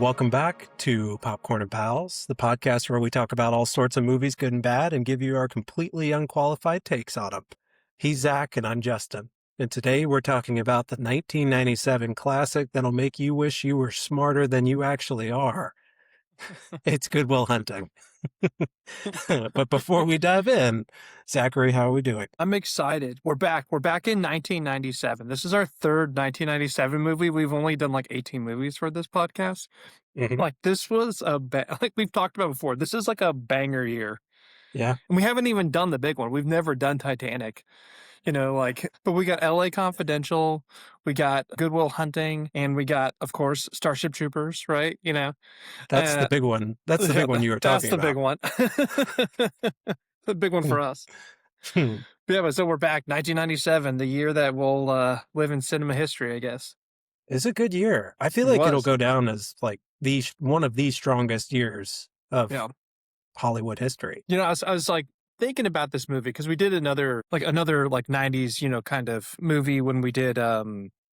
welcome back to Popcorn and Pals, the podcast where we talk about all sorts of movies, good and bad, and give you our completely unqualified takes on them. He's Zach, and I'm Justin. And today we're talking about the 1997 classic that'll make you wish you were smarter than you actually are. It's Good Will Hunting. But before we dive in, Zachary, how are we doing? I'm excited. We're back. We're back in 1997. This is our third 1997 movie. We've only done like 18 movies for this podcast. Mhm. Like this was like we've talked about before. This is like a banger year. Yeah. And we haven't even done the big one. We've never done Titanic. But we got LA Confidential, we got Good Will Hunting, and we got, of course, Starship Troopers, right? That's the big one. That's the big one you were talking about. That's the big one. The big one for us. Hmm. But so we're back, 1997, the year that will live in cinema history, I guess. It's a good year. I feel It like it'll was. go down as like one of the strongest years of Yeah. Hollywood history. I was like thinking about this movie because we did another 90s, kind of movie when we did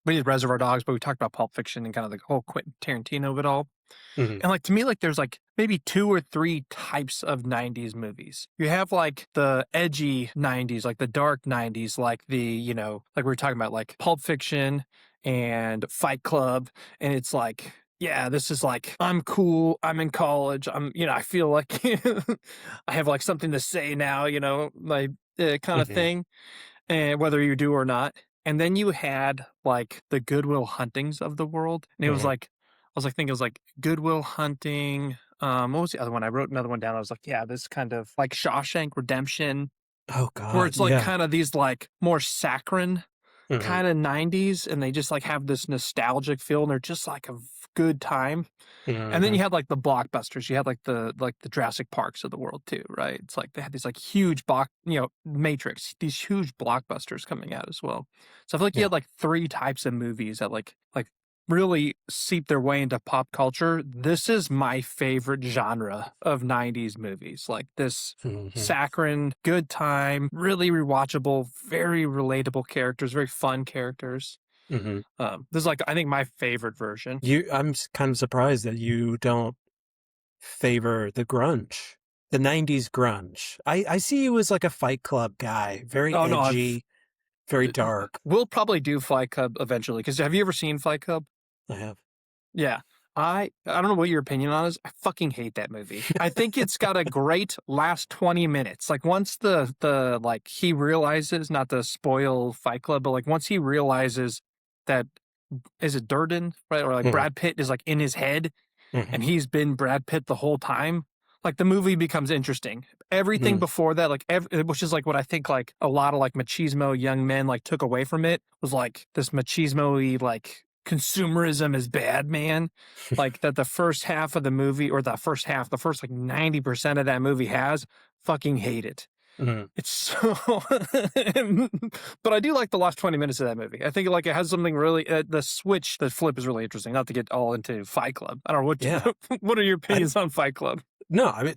Reservoir Dogs, but we talked about Pulp Fiction and kind of the whole Quentin Tarantino of it all. Mhm. And like to me, like there's like maybe 2 or 3 types of 90s movies. You have like the edgy 90s, like the dark 90s, like the, like we were talking about like Pulp Fiction and Fight Club. And it's like, yeah, this is like, I'm cool. I'm in college. I feel like I have like something to say now, like kind of Mhm. thing. And whether you do or not. And then you had like the Good Will Huntings of the world. And it was Mhm. like, I was like thinking it was like Good Will Hunting. What was the other one? I wrote another one down. I was like, yeah, this kind of like Shawshank Redemption, Oh where God, it's like yeah. kind of these like more saccharine Mhm. kind of 90s, and they just like have this nostalgic feel, and they're just like a good time. And then Mhm. you had like the blockbusters. You had like the Jurassic Parks of the world too, right? It's like they had these like huge Matrix, these huge blockbusters coming out as well. So I feel like you Yeah. had like 3 types of movies that like really seep their way into pop culture. This is my favorite genre of 90s movies. Like this Mhm. saccharine, good time, really rewatchable, very relatable characters, very fun characters. Mhm. This is like I think my favorite version. I'm kind of surprised that you don't favor the grunge, the 90s grunge. I see you as like a Fight Club guy, very Oh no, edgy, very dark. we'll probably do Fight Club eventually. Because have you ever seen Fight Club? I have. Yeah. I don't know what your opinion on it is. I fucking hate that movie. I think it's got a great last 20 minutes. Like once the like he realizes, not to spoil Fight Club, but like once he realizes that is it Durden, right? Or like Mhm. Brad Pitt is like in his head Mhm. and he's been Brad Pitt the whole time. Like the movie becomes interesting. Everything Mhm. before that, like which is like what I think like a lot of like machismo young men like took away from it was like this machismo-y like consumerism is bad, man. Like that the first half of the movie or the first like 90% of that movie has fucking hate it. Mhm. It's so, but I do like the last 20 minutes of that movie. I think like it has something really, the flip is really interesting. Not to get all into Fight Club. I don't know what, Yeah. what are your opinions on Fight Club? No, I mean,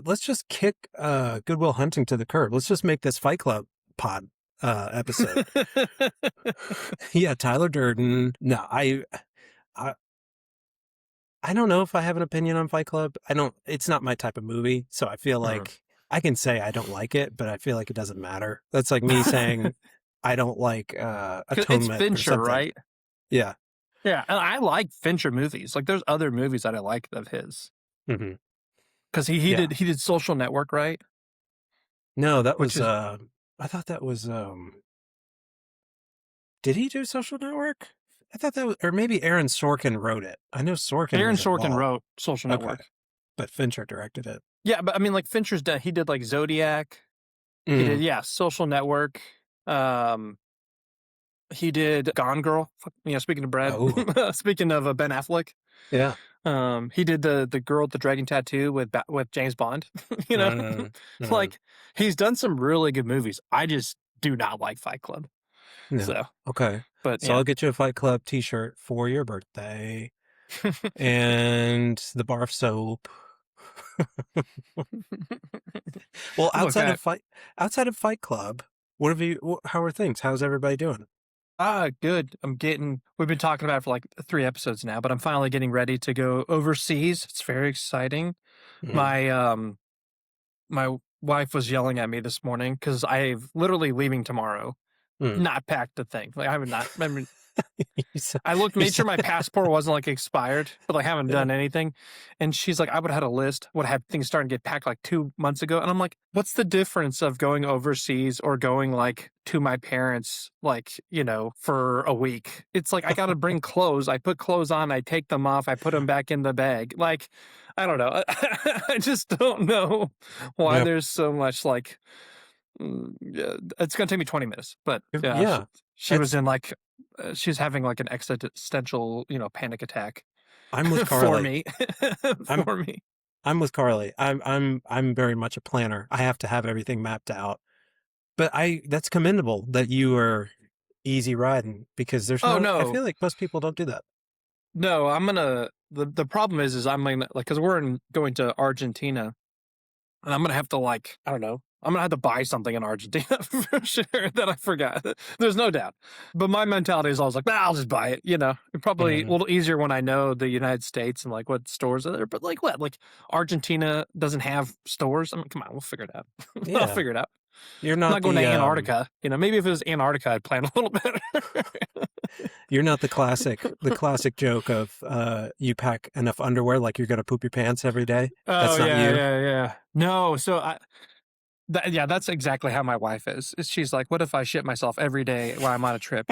let's just kick Good Will Hunting to the curb. Let's just make this Fight Club pod episode. Yeah, Tyler Durden. No, I I don't know if I have an opinion on Fight Club. It's not my type of movie, so I feel like I can say I don't like it, but I feel like it doesn't matter. That's like me saying I don't like It's Atonement or Fincher, something. right? Yeah. Yeah, and I like Fincher movies. Like there's other movies that I like of his Hmm. because he Yeah. did Social Network, right? No, that Which was is I thought that was did he do Social Network? I thought that was, or maybe Aaron Sorkin wrote it. I know Sorkin Aaron was Sorkin involved. wrote Social Okay. Network. But Fincher directed it. Yeah, but I mean, like Fincher's done. He did like Zodiac. He did, yeah, Social Network. He did Gone Girl. Speaking of Brad, Oh. speaking of Ben Affleck, Yeah. he did the girl with the dragon tattoo with James Bond. Like he's done some really good movies. I just do not like Fight Club. No. So, Okay. but So I'll get you a Fight Club t-shirt for your birthday and the bar of soap. Well, outside of Fight Club, how are things? How's everybody doing? Good. We've been talking about it for like 3 episodes now, but I'm finally getting ready to go overseas. It's very exciting. Mhm. My wife was yelling at me this morning because I'm literally leaving tomorrow. Mm. Not packed a thing. Like I mean, You said, I you made sure said, my passport wasn't like expired, but like haven't yeah. done anything. And she's like, I would have had a list, would have things starting to get packed like 2 months ago. And I'm like, what's the difference of going overseas or going like to my parents, like, for a week? It's like, I got to bring clothes. I put clothes on, I take them off, I put them back in the bag. Like, I don't know. I just don't know why Yeah. there's so much like, yeah, it's going to take me 20 minutes, but yeah, Yeah. she was That's, in like, she's having like an existential, panic attack I'm with for Carly. me, I'm, for me. I'm with Carly. I'm very much a planner. I have to have everything mapped out. But that's commendable that you are easy riding because Oh I no, feel like most people don't do that. no, the problem is I'm like, cause going to Argentina and I'm going to have to like, I don't know. I'm going to have to buy something in Argentina for sure that I forgot. There's no doubt. But my mentality is always like, I'll just buy it. It's probably a Mhm. little easier when I know the United States and like what stores are there. But like what? Like Argentina doesn't have stores? I mean, come on, we'll figure it out. I'll Yeah. figure it out. You're I'm not not going to the, Antarctica. Maybe if it was Antarctica, I'd plan a little better. you're not the classic joke of, you pack enough underwear like you're going to poop your pants every day. Oh, That's not yeah, you. yeah, yeah. No, so yeah, that's exactly how my wife is. She's like, what if I shit myself every day while I'm on a trip,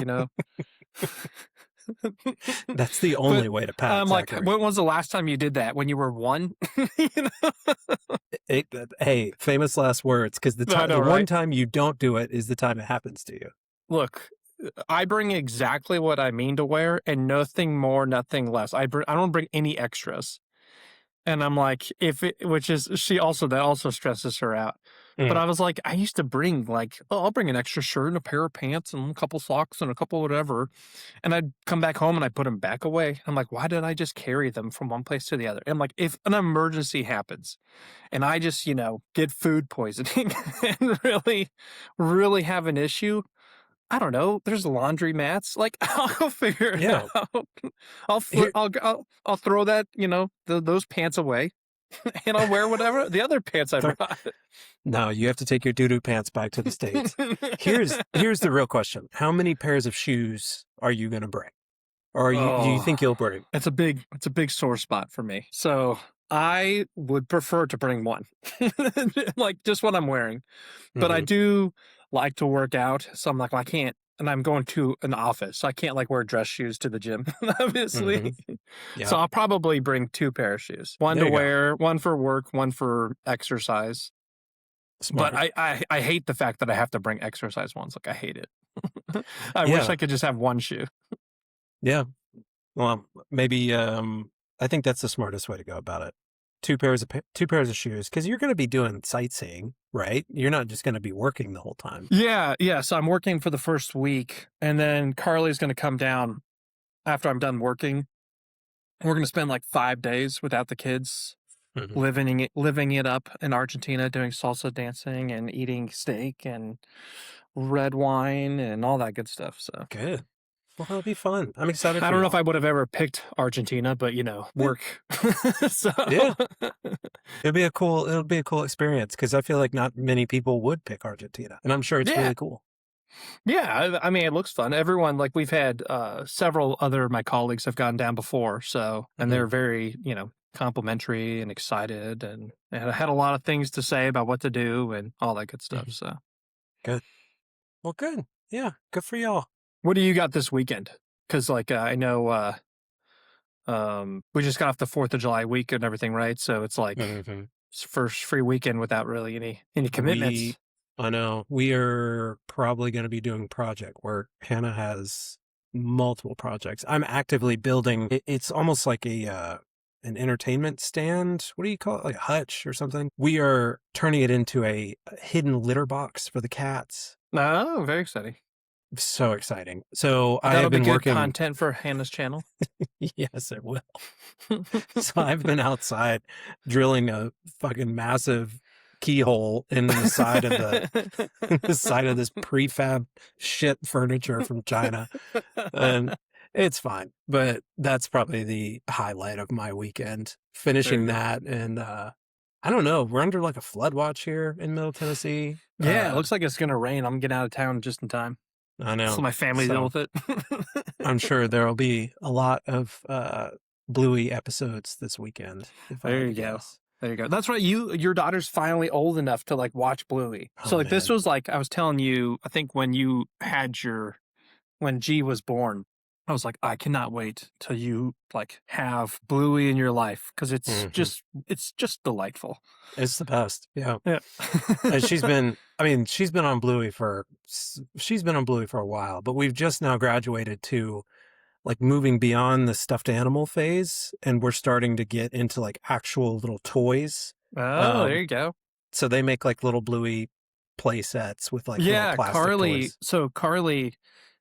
That's the But only way to pack, I'm like, Zachary. when was the last time you did that? When you were one? You know? Hey, famous last words, because I know, the one right? time you don't do it is the time it happens to you. Look, I bring exactly what I mean to wear and nothing more, nothing less. I don't bring any extras. And I'm like, that also stresses her out. But Mhm. I was like, I used to bring like, oh, I'll bring an extra shirt and a pair of pants and a couple socks and a couple whatever. And I'd come back home and I'd put them back away. I'm like, why did I just carry them from one place to the other? And I'm like, if an emergency happens and I just, get food poisoning and really, really have an issue, I don't know. There's laundry mats. Like I'll figure it Yeah. out. I'll Here, I'll throw that those pants away, and I'll wear whatever the other pants I th- brought. no, you have to take your doo-doo pants back to the States. Here's the real question. How many pairs of shoes are you going to bring? Or do you Oh, think you'll bring? it's a big sore spot for me. So I would prefer to bring one, like just what I'm wearing. But I Mhm. do like to work out, so I'm like, well, I can't. And I'm going to an office, so I can't like wear dress shoes to the gym, obviously. Mhm. Yeah. So I'll probably bring 2 pair of shoes, one There to you go. wear, one for work, one for exercise. But Smart. I hate the fact that I have to bring exercise ones. Like I hate it. I wish Yeah. I could just have one shoe. Yeah. Well, maybe I think that's the smartest way to go about it. Two pairs of shoes because you're going to be doing sightseeing, right? You're not just going to be working the whole time. Yeah, yeah. So I'm working for the first week, and then Carly's going to come down after I'm done working. We're going to spend like 5 days without the kids, Mhm. living it up in Argentina, doing salsa dancing and eating steak and red wine and all that good stuff. So Good. Well, that'll be fun. I'm excited I for don't know if y'all. I would have ever picked Argentina, but Yeah. work. So Yeah. It'll be a cool experience because I feel like not many people would pick Argentina, and I'm sure it's yeah, really cool. yeah. I mean, it looks fun. Everyone like we've had several other of my colleagues have gone down before, so and Mhm. they're very complimentary and excited, and I had a lot of things to say about what to do and all that good stuff. Mhm. So. Good. Well, good. Yeah. Good for y'all. What do you got this weekend? Because like I know we just got off the 4th of July week and everything, right? So it's like Mhm. it's first free weekend without really any commitments. I know we are probably going to be doing project work. Hannah has multiple projects. I'm actively building. It's almost like an entertainment stand. What do you call it? Like a hutch or something. We are turning it into a hidden litter box for the cats. Oh, very exciting. So exciting. So I That'll have be been good working. content for Hannah's channel. Yes, it will. So I've been outside drilling a fucking massive keyhole in the side of the side of this prefab shit furniture from China, and it's fine. But that's probably the highlight of my weekend. There Finishing you go. that, and I don't know. We're under like a flood watch here in Middle Tennessee. Yeah, it looks like it's gonna rain. I'm getting out of town just in time. I So know. my family deal So with it. I'm sure there will be a lot of Bluey episodes this weekend. If I There had you to go. guess. There you go. That's right. Your daughter's finally old enough to like watch Bluey. Oh, So like this man. was like I was telling you, I think when G was born, I was like, I cannot wait till you like have Bluey in your life because Mhm. it's just delightful. It's the best. Yeah. Yeah. And she's been on Bluey for a while, but we've just now graduated to like moving beyond the stuffed animal phase, and we're starting to get into like actual little toys. Oh, there you go. So they make like little Bluey play sets with like little Yeah, plastic Carly. toys. So Carly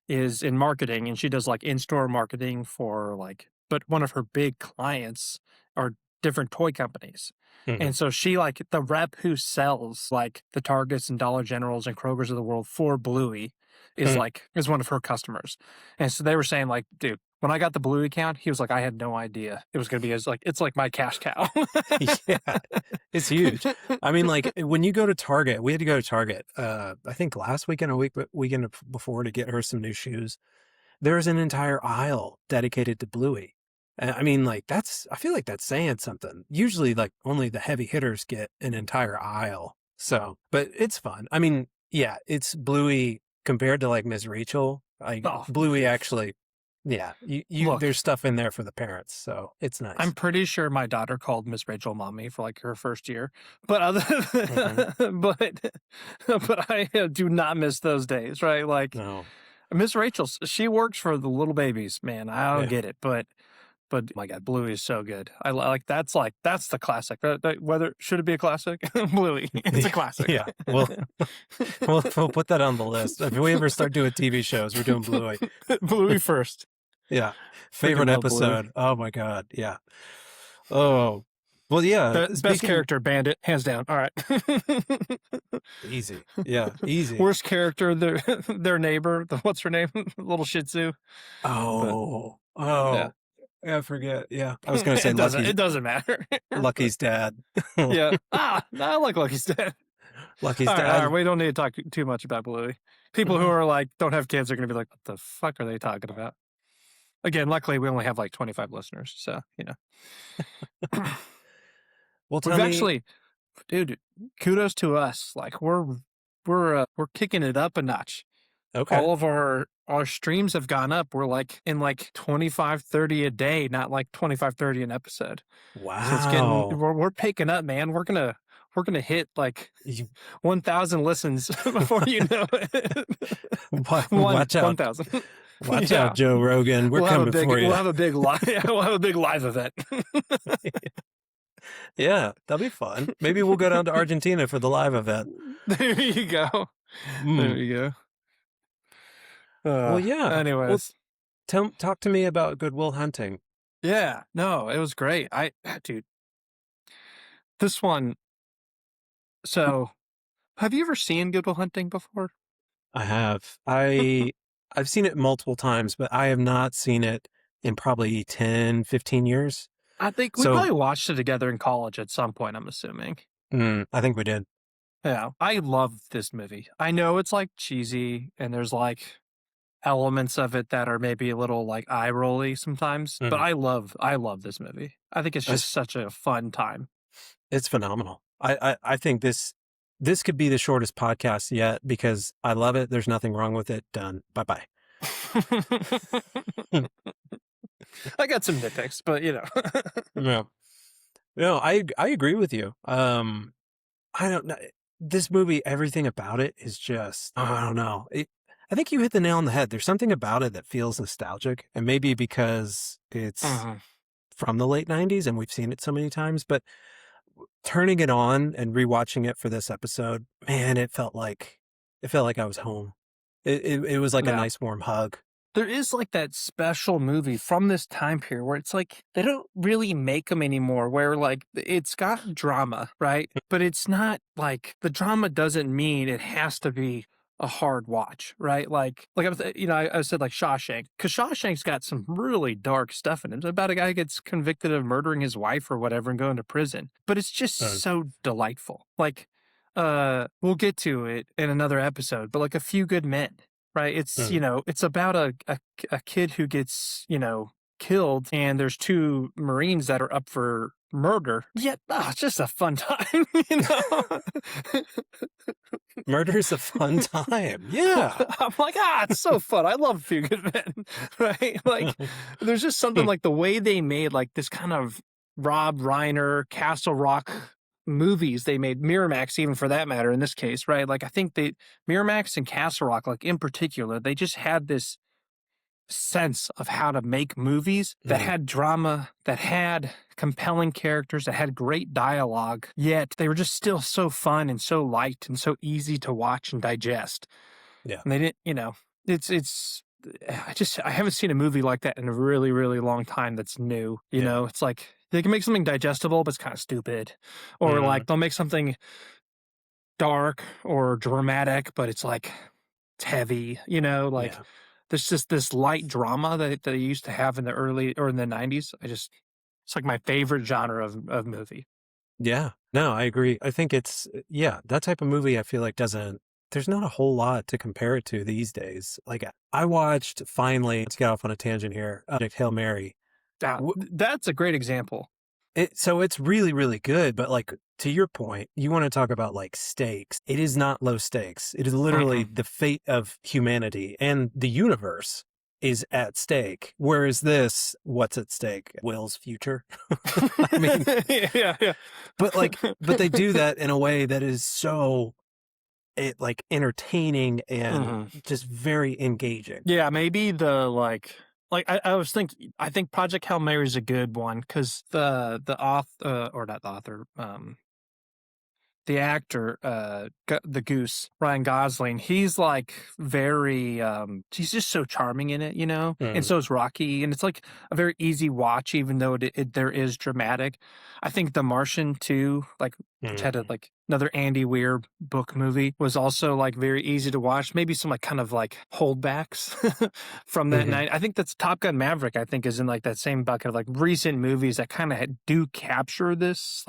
is in marketing and she does like in-store marketing for like, but one of her big clients are different toy companies. Mhm. And so she like the rep who sells like the Targets and Dollar Generals and Kroger's of the world for Bluey is Hmm. is one of her customers. And so they were saying like, dude, when I got the Bluey account, he was like, I had no idea it was going to be as like, it's like my cash cow. Yeah, it's huge. I mean, like when you go to Target, we had to go to Target, I think last weekend or weekend before to get her some new shoes. There's an entire aisle dedicated to Bluey. And I mean, like I feel like that's saying something. Usually like only the heavy hitters get an entire aisle. So, but it's fun. I mean, yeah, it's Bluey compared to like Ms. Rachel. Like Oh, Bluey actually, yeah, look, there's stuff in there for the parents. So it's nice. I'm pretty sure my daughter called Miss Rachel mommy for like her first year, but Mhm. but I do not miss those days, right? Like No. Miss Rachel, she works for the little babies, man. I don't Yeah. get it, but my God, Bluey is so good. Like that's the classic. Whether should it be a classic? Bluey, it's a classic. Yeah. Well, we'll put that on the list. If we ever start doing TV shows, we're doing Bluey. Bluey first. Yeah. Favorite love Bluey. episode. Oh my God. Yeah. Oh. Well, yeah. Best character, Bandit, hands down. All right. Easy. Yeah. Easy. Worst character, their neighbor. What's her name? Little Shih Tzu. Oh. Yeah. Oh. I forget. Yeah. I was going to say It doesn't matter. Lucky's dad. Yeah. No, I like Lucky's dad. Lucky's All dad. right, we don't need to talk too much about Bluey. People who are like don't have kids are going to be like, what the fuck are they talking about? Again, luckily we only have like 25 listeners, so you know. Well, tell We've me. actually, dude, kudos to us. Like we're kicking it up a notch. Okay. All of our streams have gone up. We're like in like 25, 30 a day, not like 25, 30 an episode. Wow. So it's getting we're picking up, man. We're gonna hit like 1,000 listens before you know it. Watch out. 1,000. Watch out, Joe Rogan. We're coming for you. We'll have a big live. We'll have a big live event. Yeah, that'll be fun. Maybe we'll go down to Argentina for the live event. There you go. There you go. Well, yeah. Anyways, Talk to me about Good Will Hunting. yeah. No, it was great. Dude, this one. So, have you ever seen Good Will Hunting before? I have. I've seen it multiple times, but I have not seen it in probably 10, 15 years. I think we probably watched it together in college at some point, I'm assuming. I think we did. Yeah. I love this movie. I know it's like cheesy and there's like elements of it that are maybe a little like eye rolly sometimes, but I love this movie. I think it's just such a fun time. It's phenomenal. I think this could be the shortest podcast yet because I love it. There's nothing wrong with it. Done. Bye-bye. I got some nitpicks, but you know. Yeah. No, I agree with you. I don't know. This movie, everything about it is just, I don't know. I think you hit the nail on the head. There's something about it that feels nostalgic, and maybe because it's from the late 90s and we've seen it so many times, but turning it on and rewatching it for this episode, man, it felt like I was home. It was like a nice warm hug. there is like that special movie from this time period where it's like they don't really make them anymore, where like it's got drama, right? But it's not like the drama doesn't mean it has to be a hard watch, right? Like I was, I said like Shawshank, because Shawshank's got some really dark stuff in it. It's about a guy who gets convicted of murdering his wife or whatever and going to prison, but it's just Uh, so delightful. Like, we'll get to it in another episode, but like A Few Good Men, right? It's, uh, it's about a kid who gets, killed, and there's two Marines that are up for murder. Yet, it's just a fun time, you know? Murder's a fun time. Yeah. I'm like, it's so fun. I love A Few Good Men, right? Like, there's just something like the way they made like this kind of Rob Reiner, Castle Rock movies they made, Miramax even for that matter in this case, right? Like I think Miramax and Castle Rock, like in particular, they just had this sense of how to make movies that Mhm. had drama, that had compelling characters, that had great dialogue, yet they were just still so fun and so light and so easy to watch and digest. Yeah. And they didn't, it's I haven't seen a movie like that in a really, really long time that's new. Yeah. It's like they can make something digestible, but it's kind of stupid. Or Mm, like they'll make something dark or dramatic, but it's like it's heavy, like yeah. there's just this light drama that they used to have in the early or in the 90s. It's like my favorite genre of movie. Yeah. No, I agree. I think yeah, that type of movie I feel like there's not a whole lot to compare it to these days. Like I watched finally, let's get off on a tangent here, Project Hail Mary. That's a great example. So it's really, really good. But like to your point, you want to talk about like stakes. It is not low stakes. It is literally Mm-mm. the fate of humanity and the universe is at stake. Whereas this, what's at stake? Will's future. I mean, Yeah. but they do that in a way that is so like entertaining and Mhm. just very engaging. Yeah, maybe I think Project Hail Mary is a good one because the author or not the author, the actor, the Goose, Ryan Gosling, he's like very, he's just so charming in it, and Mm, so is Rocky, and it's like a very easy watch, even though there is dramatic. I think The Martian too, like which had mm, like another Andy Weir book movie, was also like very easy to watch. Maybe some like kind of like holdbacks from that mhm. night. I think that's Top Gun Maverick. I think is in like that same bucket of like recent movies that kind of do capture this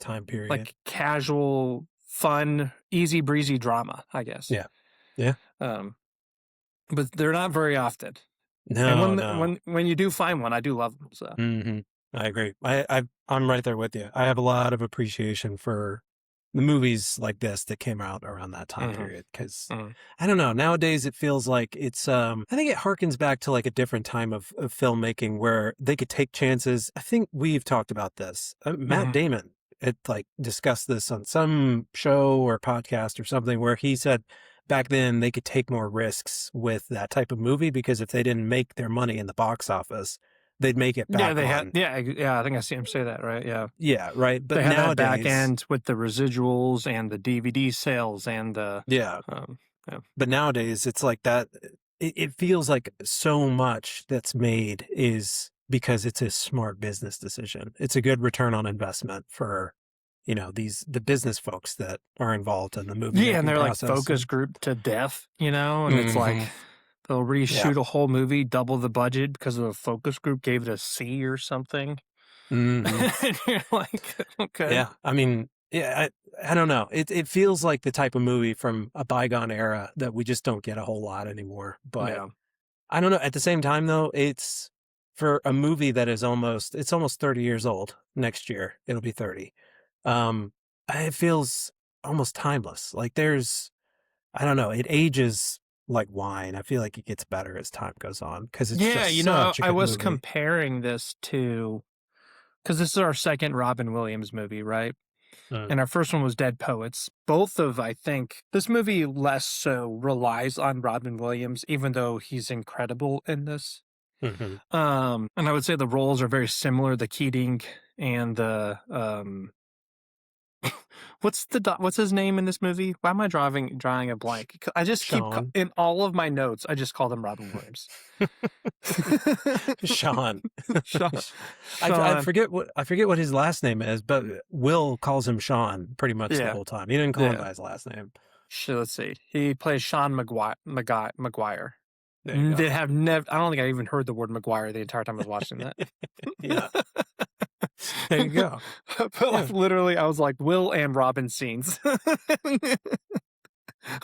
Time period. like casual, fun, easy breezy drama, I guess. Yeah. Yeah. Um, but they're not very often. And No, no. when you do find one, I do love them. So Hmm. I agree. I'm right there with you. I have a lot of appreciation for the movies like this that came out around that time mhm, period because mhm. I don't know. Nowadays, it feels like I think it harkens back to like a different time of filmmaking where they could take chances. I think we've talked about this. Matt Mhm. Damon had like discussed this on some show or podcast or something where he said back then they could take more risks with that type of movie because if they didn't make their money in the box office, they'd make it Yeah, back they had. on. Yeah. I think I see him say that. Right. Yeah, Yeah, right. But they had that back nowadays, end with the residuals and the DVD sales and the. yeah, Um, yeah. but nowadays it's like that. It feels like so much that's made is because it's a smart business decision. It's a good return on investment for, the business folks that are involved in the movie Yeah, and making they're like process. focus group to death, and it's like Mhm. they'll Yeah. reshoot a whole movie, double the budget because of a focus group gave it a C or something. Hmm. And you're like, okay. Yeah. I mean, yeah, I don't know. It feels like the type of movie from a bygone era that we just don't get a whole lot anymore. But Yeah. I don't know. At the same time, though, it's for a movie that is it's almost 30 years old next year. It'll be 30. Um, it feels almost timeless. Like I don't know, it ages like wine. I feel like it gets better as time goes on because it's Yeah, just such a I good was movie. comparing this to because this is our second Robin Williams movie, right? Mm, And our first one was Dead Poets. Both of, I think, this movie less so relies on Robin Williams, even though he's incredible in this. mhm, And I would say the roles are very similar, the Keating and the what's his name in this movie? Why am I drawing a blank? I just keep Sean. in all of my notes. I just call him Robin Williams. Sean. Sean. I forget what his last name is, but Will calls him Sean pretty much the whole time. He didn't call him by his last name. Let's see. He plays Sean McGuire. There you They go. have never. I don't think I even heard the word McGuire the entire time I was watching that. Yeah. There you go. But like, literally, I was like Will and Robin scenes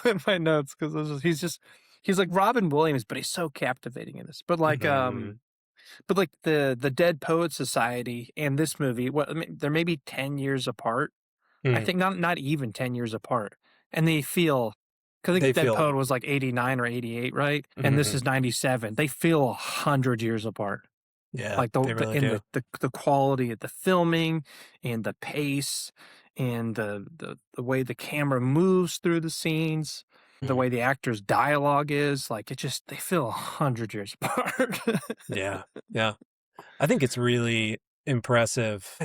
in my notes because he's like Robin Williams, but he's so captivating in this. But like but like the Dead Poets Society and this movie, I mean, they're maybe 10 years apart. I think not even 10 years apart, and they feel. Because I think Dead Poet was like 89 or 88, right? And this is 97. They feel 100 years apart. Yeah, like they really do. The quality of the filming and the pace and the way the camera moves through the scenes, the way the actors' dialogue is, like they feel 100 years apart. Yeah. I think it's really impressive.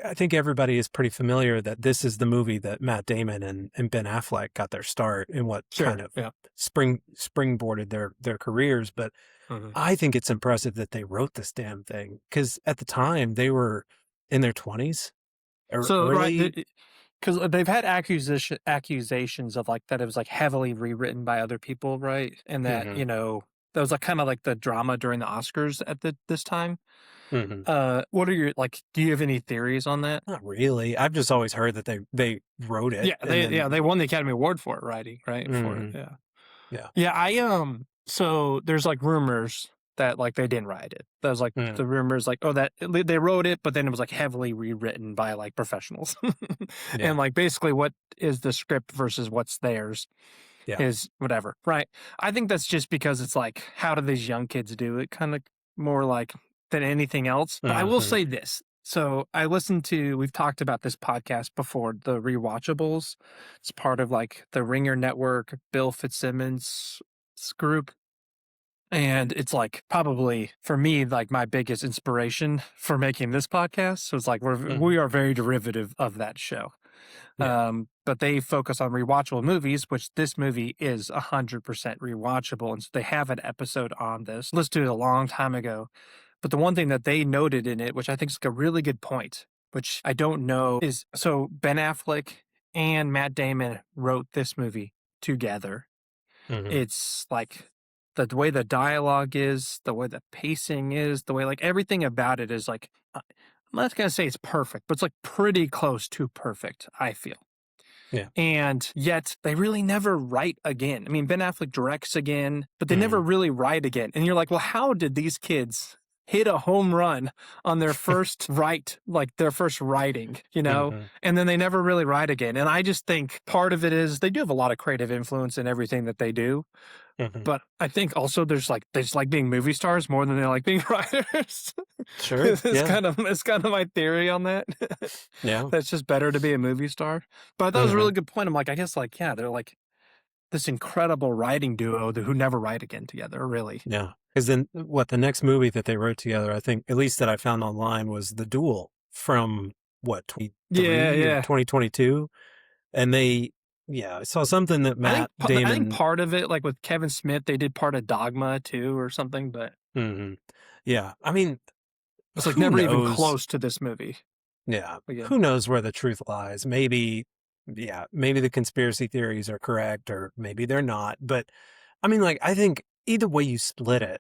I think everybody is pretty familiar that this is the movie that Matt Damon and Ben Affleck got their start in what kind of springboarded their careers. But I think it's impressive that they wrote this damn thing because at the time they were in their 20s. Right, because they've had accusations of like that it was like heavily rewritten by other people, right? And that that was like kind of like the drama during the Oscars at this time. What are your do you have any theories on that? Not really. I've just always heard that they wrote it. They won the Academy Award for it, writing, right? For it, yeah. So there's like rumors that like they didn't write it. That was like the rumors like that they wrote it, but then it was like heavily rewritten by like professionals, and like basically what is the script versus what's theirs. Is whatever, right? I think that's just because it's like, how do these young kids do it? Kind of more like than anything else. But I will say this. So we've talked about this podcast before, the Rewatchables. It's part of like the Ringer Network, Bill Fitzsimmons' group. And it's like probably for me, like my biggest inspiration for making this podcast. So it's like we are very derivative of that show. But they focus on rewatchable movies, which this movie is 100% rewatchable. And so they have an episode on this. Let's do it a long time ago. But the one thing that they noted in it, which I think is like a really good point, which I don't know, is so Ben Affleck and Matt Damon wrote this movie together. It's like the way the dialogue is, the way the pacing is, the way like everything about it is like, I'm not going to say it's perfect, but it's like pretty close to perfect, I feel. Yeah. And yet they really never write again. I mean, Ben Affleck directs again, but they never really write again. And you're like, well, how did these kids hit a home run on their first their first writing, and then they never really write again. And I just think part of it is they do have a lot of creative influence in everything that they do. But I think also they just like being movie stars more than they like being writers. Sure. It's kind of my theory on that. Yeah. That's just better to be a movie star. But I thought it was a really good point. I'm like, I guess like, they're like this incredible writing duo who never write again together, really. Yeah. Because then the next movie that they wrote together, I think, at least that I found online, was The Duel from 2022. And I saw something that Matt Damon. I think part of it, like with Kevin Smith, they did part of Dogma too or something, but. Yeah. I mean, it's like never even close to this movie. Yeah. Who knows where the truth lies? Maybe the conspiracy theories are correct, or maybe they're not. But I mean, like, I think either way you split it,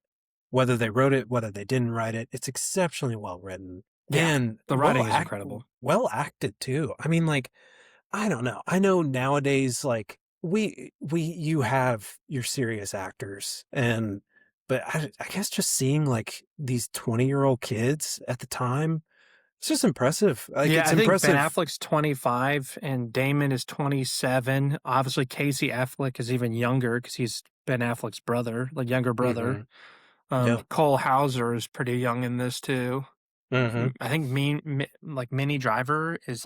whether they wrote it, whether they didn't write it, it's exceptionally well written. Yeah, and the writing is incredible. Well acted too. I mean, like, I don't know. I know nowadays, like, you have your serious actors, but I guess just seeing like these 20-year-old kids at the time, it's just impressive. Like, it's impressive. Ben Affleck's 25 and Damon is 27. Obviously, Casey Affleck is even younger because he's Ben Affleck's brother, like younger brother. Cole Hauser is pretty young in this too. I think Minnie Driver was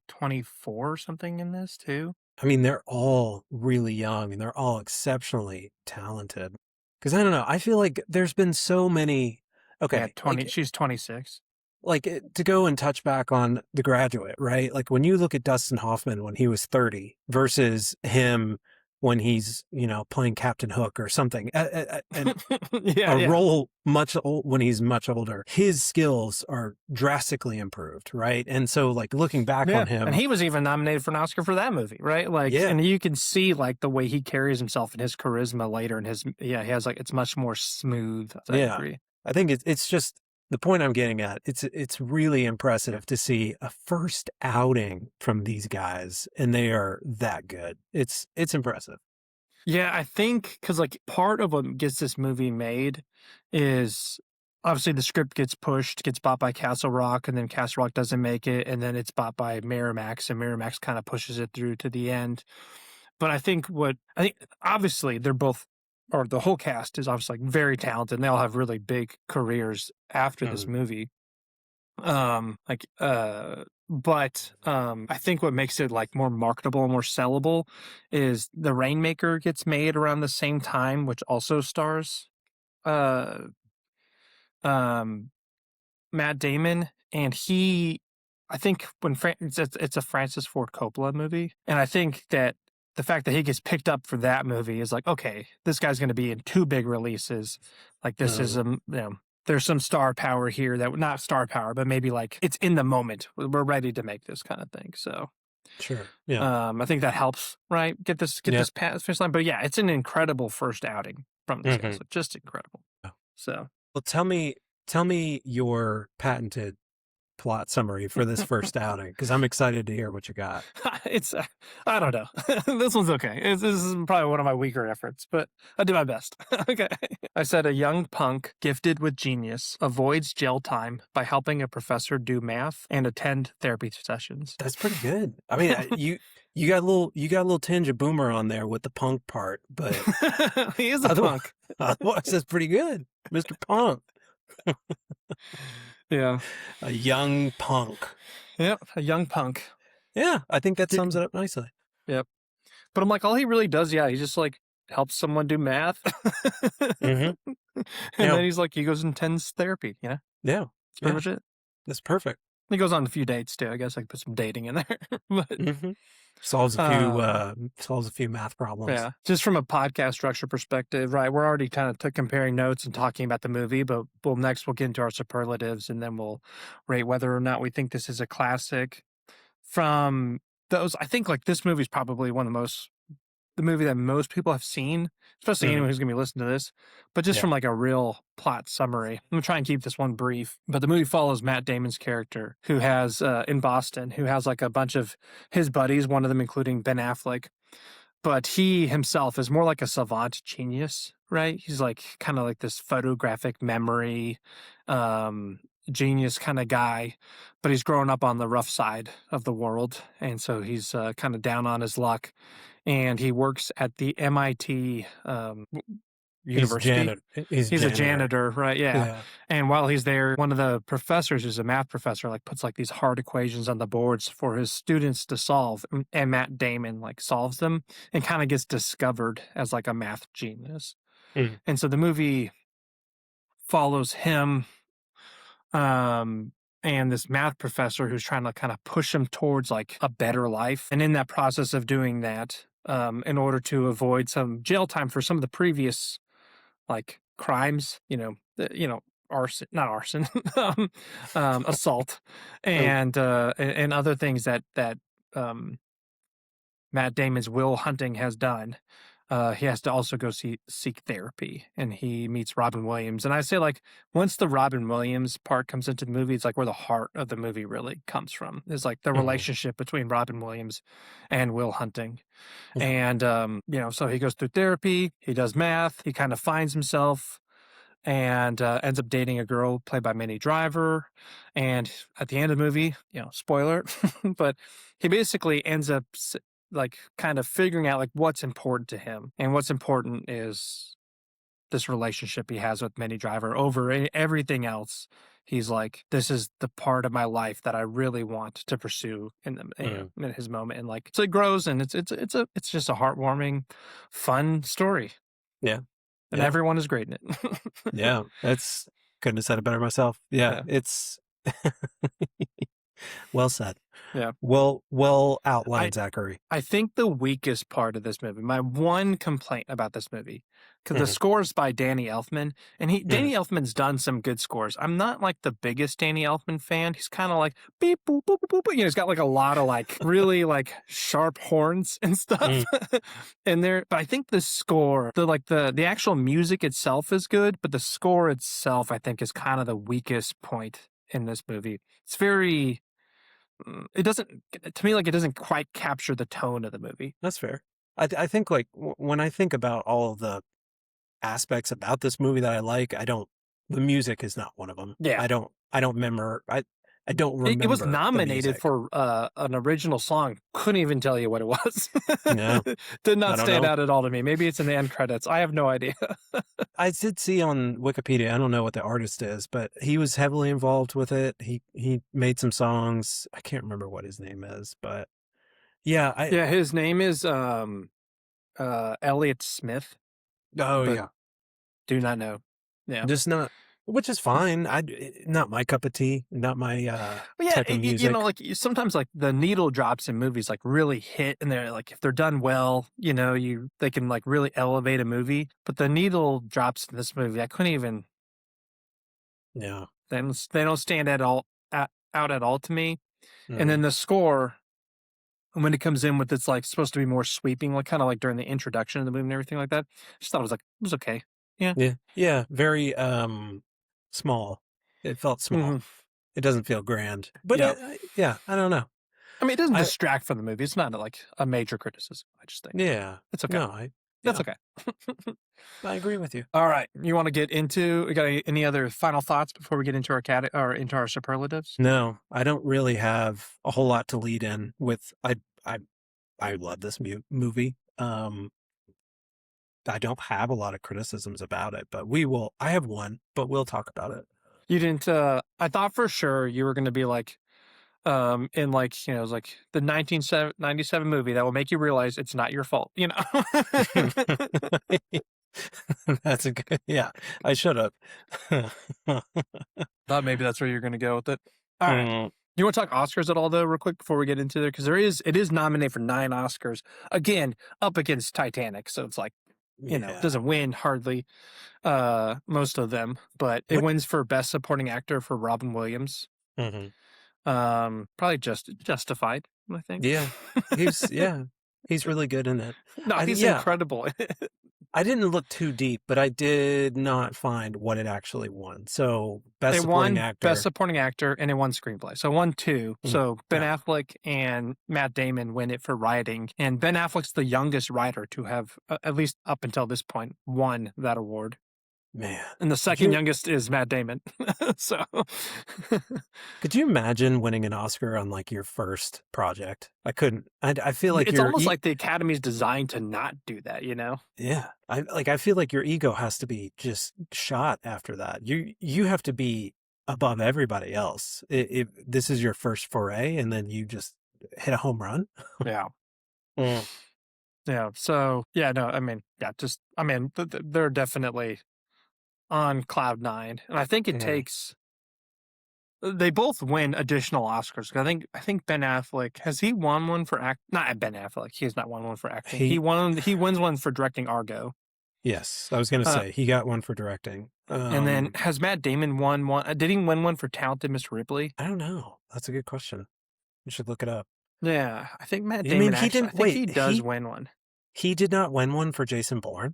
24 or something in this too. I mean, they're all really young and they're all exceptionally talented. Because I don't know, I feel like there's been so many. Okay, she's 26. like to go and touch back on The Graduate, right? Like when you look at Dustin Hoffman when he was 30 versus him when he's, playing Captain Hook or something, and a Yeah. role when he's much older, his skills are drastically improved, right? And so like looking back on him, and he was even nominated for an Oscar for that movie, right? Like, yeah, and you can see like the way he carries himself and his charisma later, and he has like it's much more smooth. I yeah, agree. I think it's just the point I'm getting at. It's really impressive to see a first outing from these guys, and they are that good. It's impressive. Yeah, I think because like part of what gets this movie made is obviously the script gets pushed, gets bought by Castle Rock, and then Castle Rock doesn't make it, and then it's bought by Miramax, and Miramax kind of pushes it through to the end. But I think obviously they're both, or the whole cast is obviously like very talented, and they all have really big careers after this movie. I think what makes it like more marketable and more sellable is The Rainmaker gets made around the same time, which also stars uh um Matt Damon, and I think it's a Francis Ford Coppola movie, and I think that the fact that he gets picked up for that movie is like, okay, this guy's going to be in two big releases. Like this is there's some star power here that not star power, but maybe like it's in the moment. We're ready to make this kind of thing. So Sure. Yeah. I think that helps, right? Get this past finish line. But yeah, it's an incredible first outing from this guy. So just incredible. So Well, tell me your patented plot summary for this first outing, because I'm excited to hear what you got. it's I don't know. This one's okay. This is probably one of my weaker efforts, but I do my best. Okay. I said a young punk gifted with genius avoids jail time by helping a professor do math and attend therapy sessions. That's pretty good. I mean, you got a little tinge of Boomer on there with the punk part, but he is a punk. Otherwise, that's pretty good, Mr. Punk. Yeah. A young punk. Yep, a young punk. Yeah, I think that sums it up nicely. Yep. But I'm like, all he really does, he just like helps someone do math. And then he's like, he goes and attends therapy, Yeah. That's pretty much it. That's perfect. He goes on a few dates too. I guess I could put some dating in there. But solves a few math problems. Yeah. Just from a podcast structure perspective, right? We're already kind of comparing notes and talking about the movie, but next we'll get into our superlatives, and then we'll rate whether or not we think this is a classic. From those, I think like this movie is probably the movie that most people have seen, especially anyone who's going to be listening to this. But just from like a real plot summary, I'm going to try and keep this one brief. But the movie follows Matt Damon's character, who has in Boston, who has like a bunch of his buddies, one of them including Ben Affleck. But he himself is more like a savant genius, right? He's like kind of like this photographic memory genius kind of guy, but he's growing up on the rough side of the world. And so he's kind of down on his luck. And he works at the MIT university. He's a janitor, right? Yeah. And while he's there, one of the professors, who's a math professor, like puts like these hard equations on the boards for his students to solve. And Matt Damon like solves them and kind of gets discovered as like a math genius. And so the movie follows him and this math professor who's trying to kind of push him towards like a better life. And in that process of doing that, in order to avoid some jail time for some of the previous like crimes, arson, not arson, assault, and other things that Matt Damon's Will Hunting has done. He has to also go seek therapy, and he meets Robin Williams. And I say, like, once the Robin Williams part comes into the movie, it's like where the heart of the movie really comes from. Is like the relationship between Robin Williams and Will Hunting. And, so he goes through therapy, he does math, he kind of finds himself, and ends up dating a girl played by Minnie Driver. And at the end of the movie, spoiler, but he basically ends up like kind of figuring out like what's important to him, and what's important is this relationship he has with Minnie Driver over everything else. He's like, this is the part of my life that I really want to pursue in his moment. And like, so it grows, and it's just a heartwarming, fun story. Yeah. And everyone is great in it. Yeah. Couldn't have said it better myself. Yeah. Well said. Yeah. Well outlined, Zachary. I think the weakest part of this movie, my one complaint about this movie, because the Mhm, score's by Danny Elfman, and mhm, Danny Elfman's done some good scores. I'm not like the biggest Danny Elfman fan. He's kind of like beep boop boop boop boop. He's got like a lot of like really like sharp horns and stuff mm. in there. But I think the score, the actual music itself is good, but the score itself, I think, is kind of the weakest point in this movie. It's very it doesn't to me like it doesn't quite capture the tone of the movie. That's fair. I think like when I think about all of the aspects about this movie that I like, the music is not one of them. Yeah. I don't remember. I don't It was remember the nominated music. for an original song. Couldn't even tell you what it was. No, Did I not don't stand know. out at all to me. Maybe it's in the end credits. I have no idea. I did see on Wikipedia, I don't know what the artist is, but he was heavily involved with it. He made some songs. I can't remember what his name is, but yeah, Yeah, his name is Elliot Smith, oh but yeah, do not know. Yeah. just not, which is fine. Not my cup of tea, not my But yeah, type of music. like sometimes like the needle drops in movies like really hit, and they're like if they're done well, they can like really elevate a movie. But the needle drops in this movie, I couldn't even Yeah. they don't stand at all out at all to me. And Mm. then the score when it comes in with it's like supposed to be more sweeping, like kind of like during the introduction of the movie and everything like that. I just thought it was okay. Yeah. Yeah. Yeah. Very small. It felt small. Hmm. It doesn't feel grand. But Yeah. yeah, I don't know. I mean, it doesn't I distract from the movie. It's not like a major criticism. I just think yeah. it's okay. No, That's yeah, okay. I agree with you. All right. You want to get into? Got any other final thoughts before we get into our or into our superlatives? No, I don't really have a whole lot to lead in with. I love this movie. I don't have a lot of criticisms about it, but I have one, but we'll talk about it. You didn't. I thought for sure you were going to be like, in like it was like the 1997 movie that will make you realize it's not your fault. That's a good, yeah, I should have. Thought maybe that's where you're going to go with it. All right. Mm, You want to talk Oscars at all, though, real quick before we get into there? Because it is nominated for 9 Oscars. Again, up against Titanic. So it's like, yeah. doesn't win hardly most of them, but it What? wins for Best Supporting Actor for Robin Williams. Mhm. Probably justified, I think. Yeah, he's really good in it. No, he's Yeah, incredible. I didn't look too deep, but I did not find what it actually won. So, best They supporting won Best actor. Supporting Actor and it won Screenplay. So won 2. Mm, So Ben yeah, Affleck and Matt Damon win it for writing. And Ben Affleck's the youngest writer to have, at least up until this point, won that award. man. And the second youngest is Matt Damon. So Could you imagine winning an Oscar on like your first project? I couldn't. I feel like it's almost like the Academy's designed to not do that, yeah. I feel like your ego has to be just shot after that. You have to be above everybody else. If this is your first foray and then you just hit a home run. Yeah. Mm, Yeah. So, yeah, no, I mean, yeah, they're definitely on cloud 9. And I think it mhm. takes they both win additional Oscars. 'Cause I think Ben Affleck has he won one for not Ben Affleck. He has not won one for acting. He He wins one for directing Argo. Yes, I was gonna Uh, say he got one for directing. and then has Matt Damon won one? Did he win one for Talented Mr. Ripley? I don't know. That's a good question. You should look it up. Yeah, I think Matt I Damon mean, he actually. I didn't think wait. he does win one. He did not win one for Jason Bourne.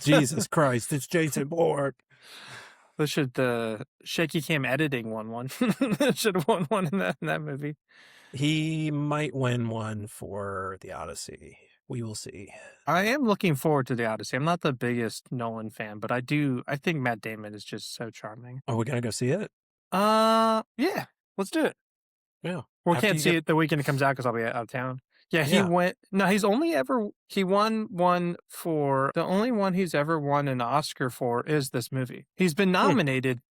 Jesus Christ, it's Jason Bourne. The shaky cam editing won one. Should have won one in that movie. He might win one for The Odyssey. We will see. I am looking forward to the Odyssey. I'm not the biggest Nolan fan, but I think Matt Damon is just so charming. Are we gonna go see it? Yeah, let's do it. Yeah. We After can't you see get it the weekend it comes out because I'll be out of town. Yeah, he yeah. went. No, he won one for the only one he's ever won an Oscar for is this movie. He's been Hmm. nominated,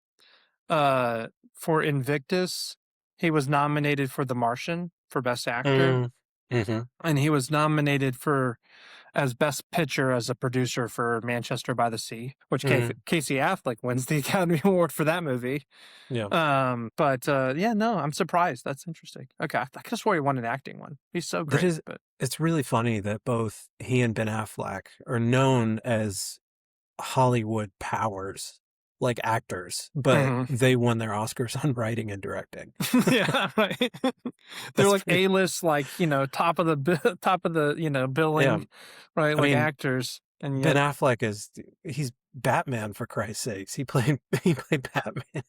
for Invictus. He was nominated for The Martian for Best Actor. Mm, Mm-hmm. and he was nominated for as Best Picture as a producer for Manchester by the Sea, which Mm-hmm. Casey Affleck wins the Academy Award for that movie. Yeah. Yeah, no, I'm surprised. That's interesting. Okay, I could have swore he won an acting one. He's so That great, is, but it's really funny that both he and Ben Affleck are known as Hollywood powers, like actors, but Mhm. they won their Oscars on writing and directing. yeah, right. They're That's like pretty, A-list, like top of the top of the yeah. billing, right? I Like mean, actors, and Ben yet Affleck he's Batman for Christ's sakes. He played Batman.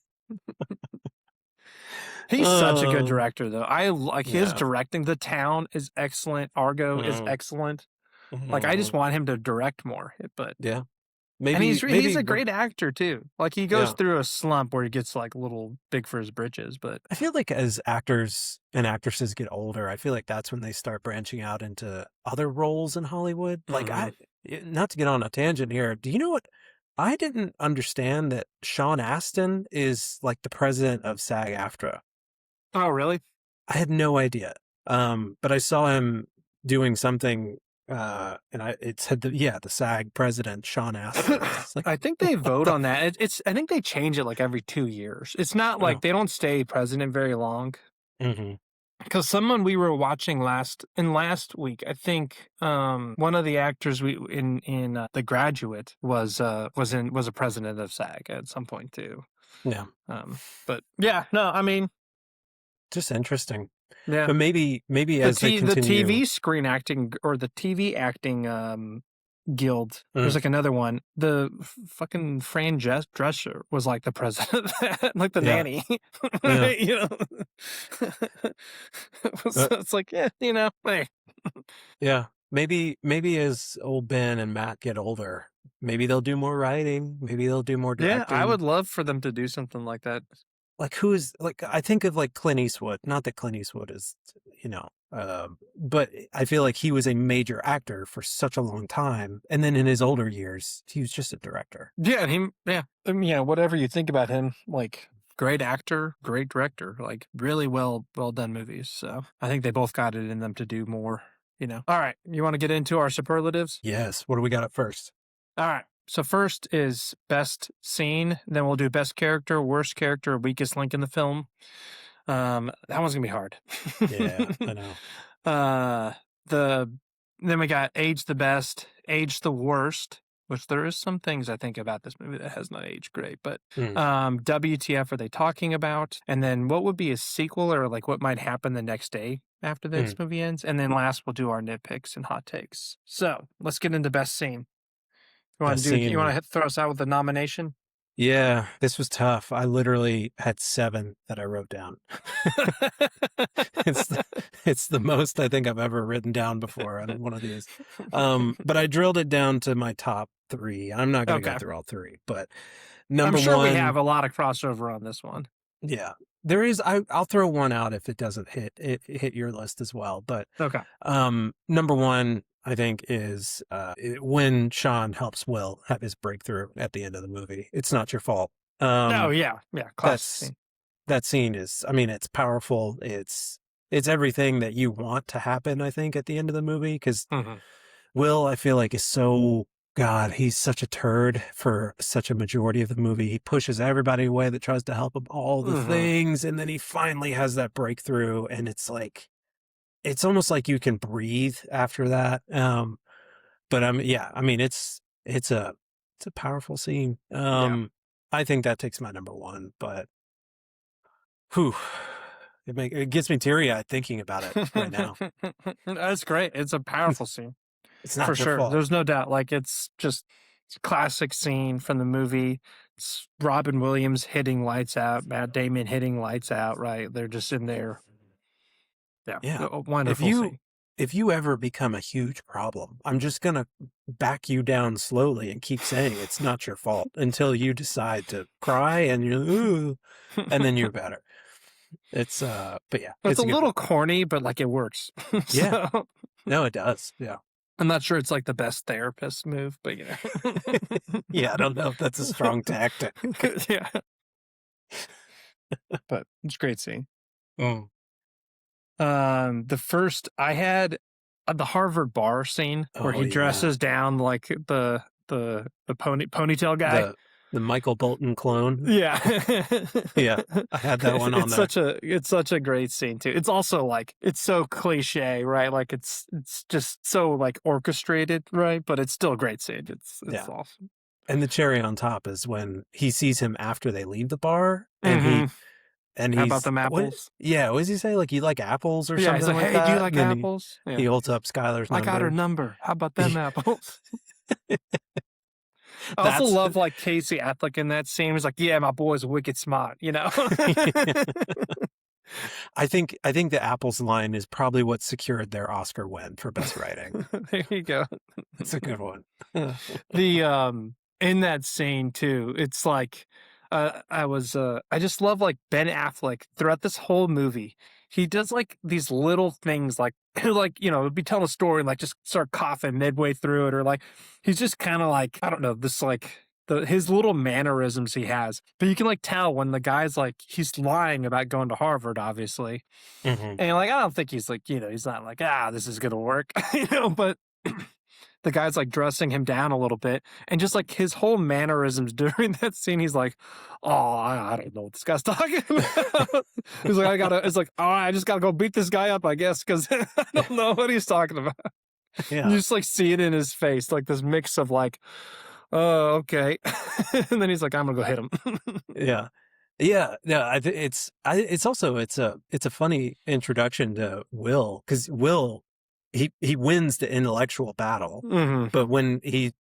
he's such a good Oh, director, though. I like his yeah. directing. The Town is excellent. Argo is Mm, excellent. Like I just mhm. want him to direct more, but Yeah. and Maybe he's maybe a great actor too. Like he goes yeah. through a slump where he gets like a little big for his britches, but I feel like as actors and actresses get older, I feel like that's when they start branching out into other roles in Hollywood. Like Mhm. not to get on a tangent here. Do you know what? I didn't understand that Sean Astin is like the president of SAG-AFTRA. Oh, really? I had no idea. But I saw him doing something, and it said the SAG president, Sean Astin. It's like, I think they what vote the? on that. It's I think they change it like every 2 years. It's not like Oh, they don't stay president very long. mm-hmm. Because someone we were watching last week, I think one of the actors we in The Graduate was a president of SAG at some point too. Yeah, But yeah, no, I mean, just interesting. yeah. But maybe as they The continue. TV screen acting or the TV acting guild. There's Mm, like another one. The fucking Fran Drescher was like the president of that, like the yeah, nanny. yeah. you know, so But it's like hey. yeah, maybe as old Ben and Matt get older, maybe they'll do more writing. Maybe they'll do more Yeah, I directing. would love for them to do something like that. Like who's like I think of like Clint Eastwood. Not that Clint Eastwood is, but I feel like he was a major actor for such a long time, and then in his older years, he was just a director. Yeah, and whatever you think about him, like great actor, great director, like really well done movies. So I think they both got it in them to do more. All right, you want to get into our superlatives? Yes. What do we got up first? All right. So first is best scene, then we'll do best character, worst character, weakest link in the film. That one's gonna be hard. Yeah, I know. uh, the then we got age the best, age the worst, which there is some things I think about this movie that has not aged great. But Mm, WTF are they talking about? And then what would be a sequel or like what might happen the next day after this mm. movie ends? And then last we'll do our nitpicks and hot takes. So let's get into best scene. Best You want scene. to throw us out with the nomination? Yeah, this was tough. I literally had 7 that I wrote down. It's the, it's the most I think I've ever written down before on one of these. But I drilled it down to my top 3. I'm not going to go Okay. through all 3, but I'm number sure we 1, have a lot of crossover on this one. yeah, there is. I'll throw one out if it doesn't hit your list as well. But Okay. number 1, I think, is when Sean helps Will have his breakthrough at the end of the movie. It's not your fault. Oh, yeah. Yeah. Classic That's scene. that scene is. I mean, it's powerful. It's everything that you want to happen. I think at the end of the movie because Mhm. Will, I feel like, is so. God, he's such a turd for such a majority of the movie. He pushes everybody away that tries to help him, all the Mhm. things, and then he finally has that breakthrough, and it's like it's almost like you can breathe after that. But yeah, I mean, it's a powerful scene. Yeah. I think that takes my number 1, but whew, it gets me teary eyed thinking about it right now. That's great. It's a powerful scene It's for not your sure. fault. There's no doubt. Like it's a classic scene from the movie. It's Robin Williams hitting lights out, Matt Damon hitting lights out, right? They're just in there. Yeah. Yeah. A If wonderful you scene. if you ever become a huge problem, I'm just gonna back you down slowly and keep saying it's not your fault until you decide to cry and you're ooh, and then you're better. It's but yeah, It's it's a a good little one. corny, but like it works. Yeah. So No, it does. Yeah. I'm not sure it's like the best therapist move, but Yeah, I don't know if that's a strong tactic. yeah. But it's a great scene. Mm. The first I had the Harvard bar scene where Oh he yeah, dresses down like the ponytail guy. the Michael Bolton clone. Yeah. Yeah, I had that one on there. It's such a great scene too. It's also like it's so cliche, right? Like it's just so like orchestrated, right? But it's still a great scene. It's Yeah. awesome. And the cherry on top is when he sees him after they leave the bar, and Mhm. and How he's about them what? apples? Yeah, what does he say? Like, you like apples or Yeah, he's something like, like "Hey, do you that? like And then apples?" he Yeah. holds up Skylar's I got her number. number. How about them apples? I also That's love like Casey Affleck in that scene. He's like, "Yeah, my boy's wicked smart," you know. I think the apples line is probably what secured their Oscar win for best writing. There you go. It's a good one. The in that scene too, it's like I just love like Ben Affleck throughout this whole movie. He does like these little things like he'll like, be telling a story and like just start coughing midway through it, or like he's just kind of like, I don't know, this like his little mannerisms he has. But you can like tell when the guy's like he's lying about going to Harvard, obviously. Mhm. And like I don't think he's like, he's not like, this is gonna work, but the guy's like dressing him down a little bit, and just like his whole mannerisms during that scene, he's like, "Oh, I don't know what this guy's talking about." He's like, It's like, "Oh, I just gotta go beat this guy up, I guess," because I don't know what he's talking about. You Yeah. just like see it in his face, like this mix of like, "Oh, okay," and then he's like, "I'm gonna go hit him." Yeah. Yeah, no, it's also it's a funny introduction to Will, because Will he wins the intellectual battle, Mhm. but when he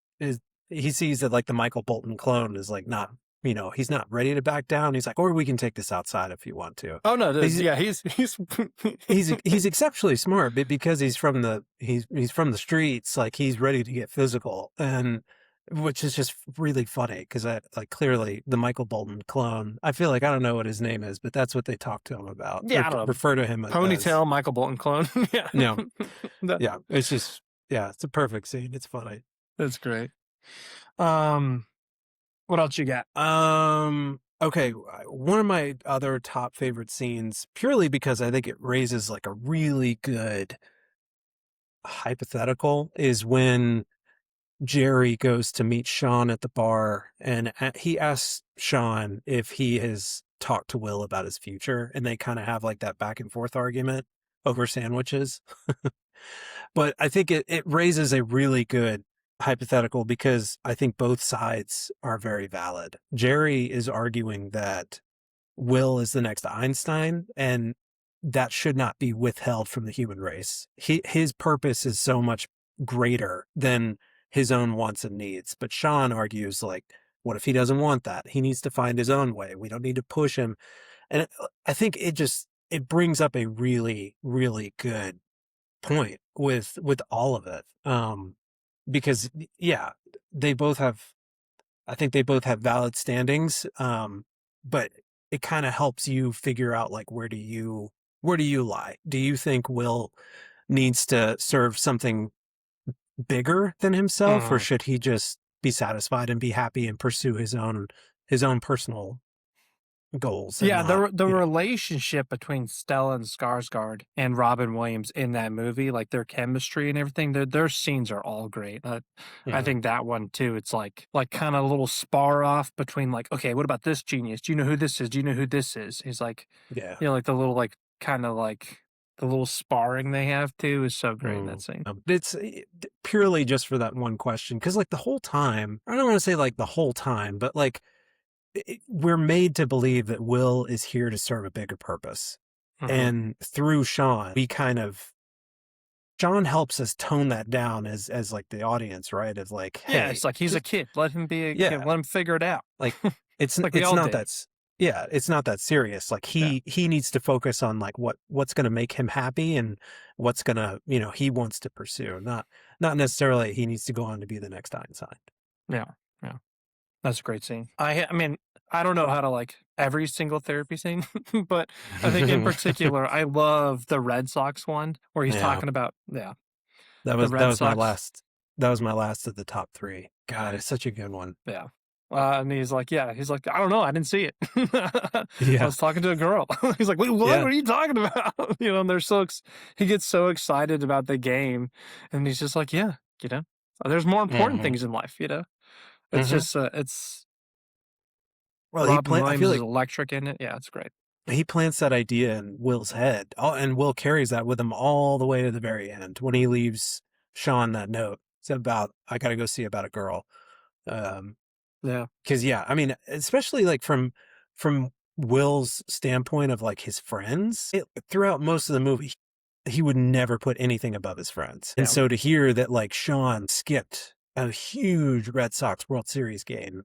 sees that like the Michael Bolton clone is like not, he's not ready to back down. He's like, or we can take this outside if you want to. Oh no, He's yeah, he's exceptionally smart, but because he's from the streets, like he's ready to get physical, and which is just really funny because I like clearly the Michael Bolton clone. I feel like I don't know what his name is, but that's what they talk to him about. Yeah, I don't know. Refer to him as Ponytail Michael Bolton clone. Yeah, No. That- Yeah, it's just it's a perfect scene. It's funny. that's great. What else you got? Okay, one of my other top favorite scenes, purely because I think it raises like a really good hypothetical, is when Jerry goes to meet Sean at the bar, and he asks Sean if he has talked to Will about his future, and they kind of have like that back and forth argument over sandwiches. But I think it raises a really good hypothetical, because I think both sides are very valid. Jerry is arguing that Will is the next Einstein, and that should not be withheld from the human race. His purpose is so much greater than his own wants and needs. But Sean argues, like, what if he doesn't want that? He needs to find his own way. We don't need to push him. And I think it brings up a really, really good point with all of it. Because they both have, I think they both have valid standings. But it kind of helps you figure out, like, where do you lie? Do you think Will needs to serve something bigger than himself, or should he just be satisfied and be happy and pursue his own personal goals? And Yeah, not, the relationship between Stella and Skarsgård and Robin Williams in that movie, like their chemistry and everything, their scenes are all great. I think that one too. It's like kind of a little spar off between like, okay, what about this genius? Do you know who this is? Do you know who this is? He's like, like the little like kind of like the little sparring they have too is so great in that scene. It's purely just for that one question, because like the whole time, I don't want to say like the whole time, but like we're made to believe that Will is here to serve a bigger purpose. And through Sean, Sean helps us tone that down as like the audience, right? As like, hey, it's like he's a kid. Let him be a kid. Let him figure it out. Like it's like it's not that. Yeah, it's not that serious. Like he needs to focus on like what's going to make him happy, and what's going to, he wants to pursue. Not necessarily he needs to go on to be the next Einstein. Yeah. That's a great scene. I mean, I don't know how to like every single therapy scene, but I think in particular, I love the Red Sox one where he's talking about, that was my last. That was my last of the top three. God, it's such a good one. Yeah. And he's like, yeah. He's like, I don't know. I didn't see it. I Yeah. was talking to a girl. He's like, wait, what? Yeah. What are you talking about? And they're he gets so excited about the game, and he's just like, yeah, there's more important Hmm. things in life. It's Hmm. just, it's Well, Robin I feel Williams is like electric in it. Yeah, it's great. he plants that idea in Will's head, and Will carries that with him all the way to the very end when he leaves Sean that note. It's about, I got to go see about a girl. Um, Yeah. Because yeah, I mean, especially like from Will's standpoint of like his friends, throughout most of the movie, he would never put anything above his friends. And Yeah. so to hear that like Sean skipped a huge Red Sox World Series game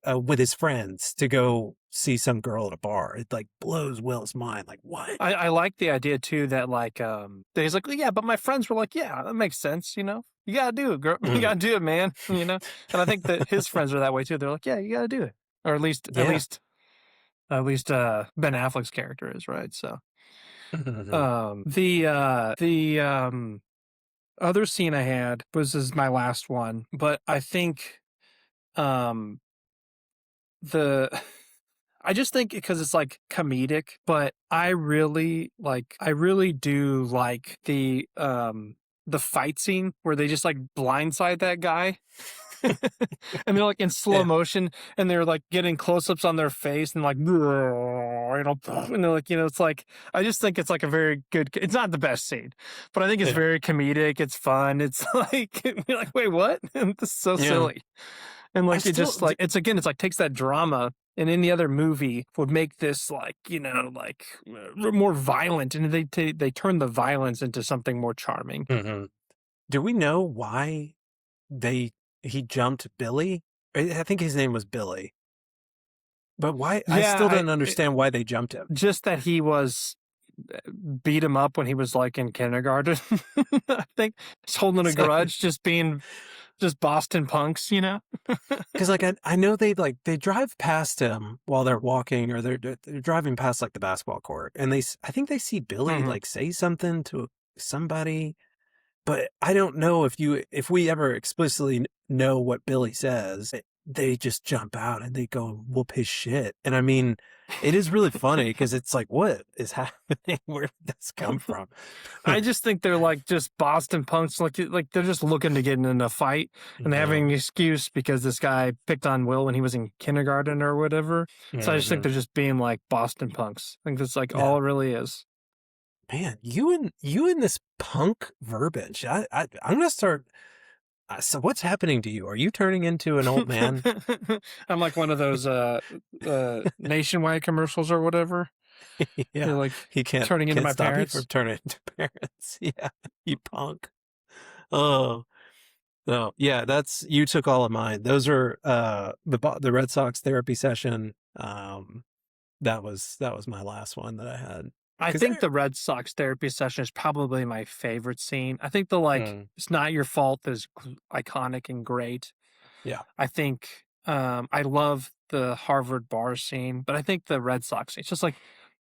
with his friends to go see some girl at a bar, it like blows Will's mind. Like what? I like the idea too that that he's like, yeah, but my friends were like, yeah, that makes sense. You gotta do it, girl. You Mm, gotta do it, man. And I think that his friends are that way too. They're like, yeah, you gotta do it, or yeah. at least Ben Affleck's character is right. So, Mhm. the other scene I had was is my last one, but I think um the I just think because it's like comedic, but I really do like the fight scene where they just like blindside that guy. And they're like in slow Yeah. motion and they're like getting close-ups on their face and like and they're like, it's like I just think it's like a very good it's not the best scene, but I think it's Yeah. very comedic, it's fun. It's like you're like, wait, what? This is so Yeah. silly. And I like it still, just like it's like takes that drama and any other movie would make this like more violent, and they turn the violence into something more charming. Mhm. Do we know why they he jumped Billy? I think his name was Billy. But why? I Yeah, still don't understand why they jumped him. just that he was beat him up when he was like in kindergarten. I think he's holding a So, grudge, just being just Boston punks. because like I know they drive past him while they're walking, or they're driving past like the basketball court, and I think they see Billy Mhm. like say something to somebody, but I don't know if we ever explicitly know what Billy says. They just jump out and they go and whoop his shit. And I mean, it is really funny because it's like, what is happening? Where did this come from? I just think they're like just Boston punks, like they're just looking to get in a fight, and they having No. an excuse because this guy picked on Will when he was in kindergarten or whatever. So I just think Mhm. they're just being like Boston punks. I think that's like Yeah. all it really is. Man, you and this punk verbiage. I'm gonna start. So what's happening to you? Are you turning into an old man? I'm like one of those nationwide commercials or whatever. They're Yeah, like he turning into can't my stop you from parents. turning into parents. Yeah, you punk. Oh no, yeah, that's you took all of mine. Those are the Red Sox therapy session. That was my last one that I had I because think the Red Sox therapy session is probably my favorite scene. I think the like it's not your fault is iconic and great. yeah. I think I love the Harvard bar scene, but I think the Red Sox scene, it's just like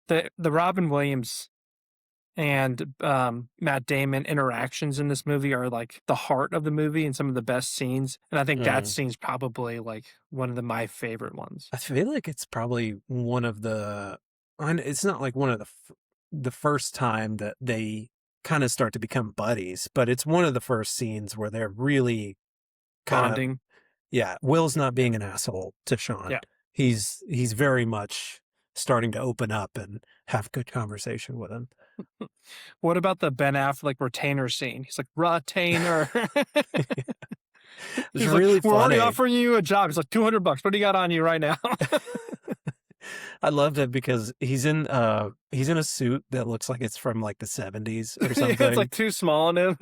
the Robin Williams and Matt Damon interactions in this movie are like the heart of the movie and some of the best scenes. And I think that Mm. scene's probably like one of my favorite ones. I feel like it's probably one of it's not like one of the first time that they kind of start to become buddies, but it's one of the first scenes where they're really kind of, Bonding. yeah, Will's not being an asshole to Sean. Yeah. He's very much starting to open up and have good conversation with him. What about the Ben Affleck retainer scene? He's like, retainer. It's He's like, really we're already funny. offering you a job. He's like, $200. What do you got on you right now? I loved it because he's in a suit that looks like it's from like the 70s or It's something. like too small on him.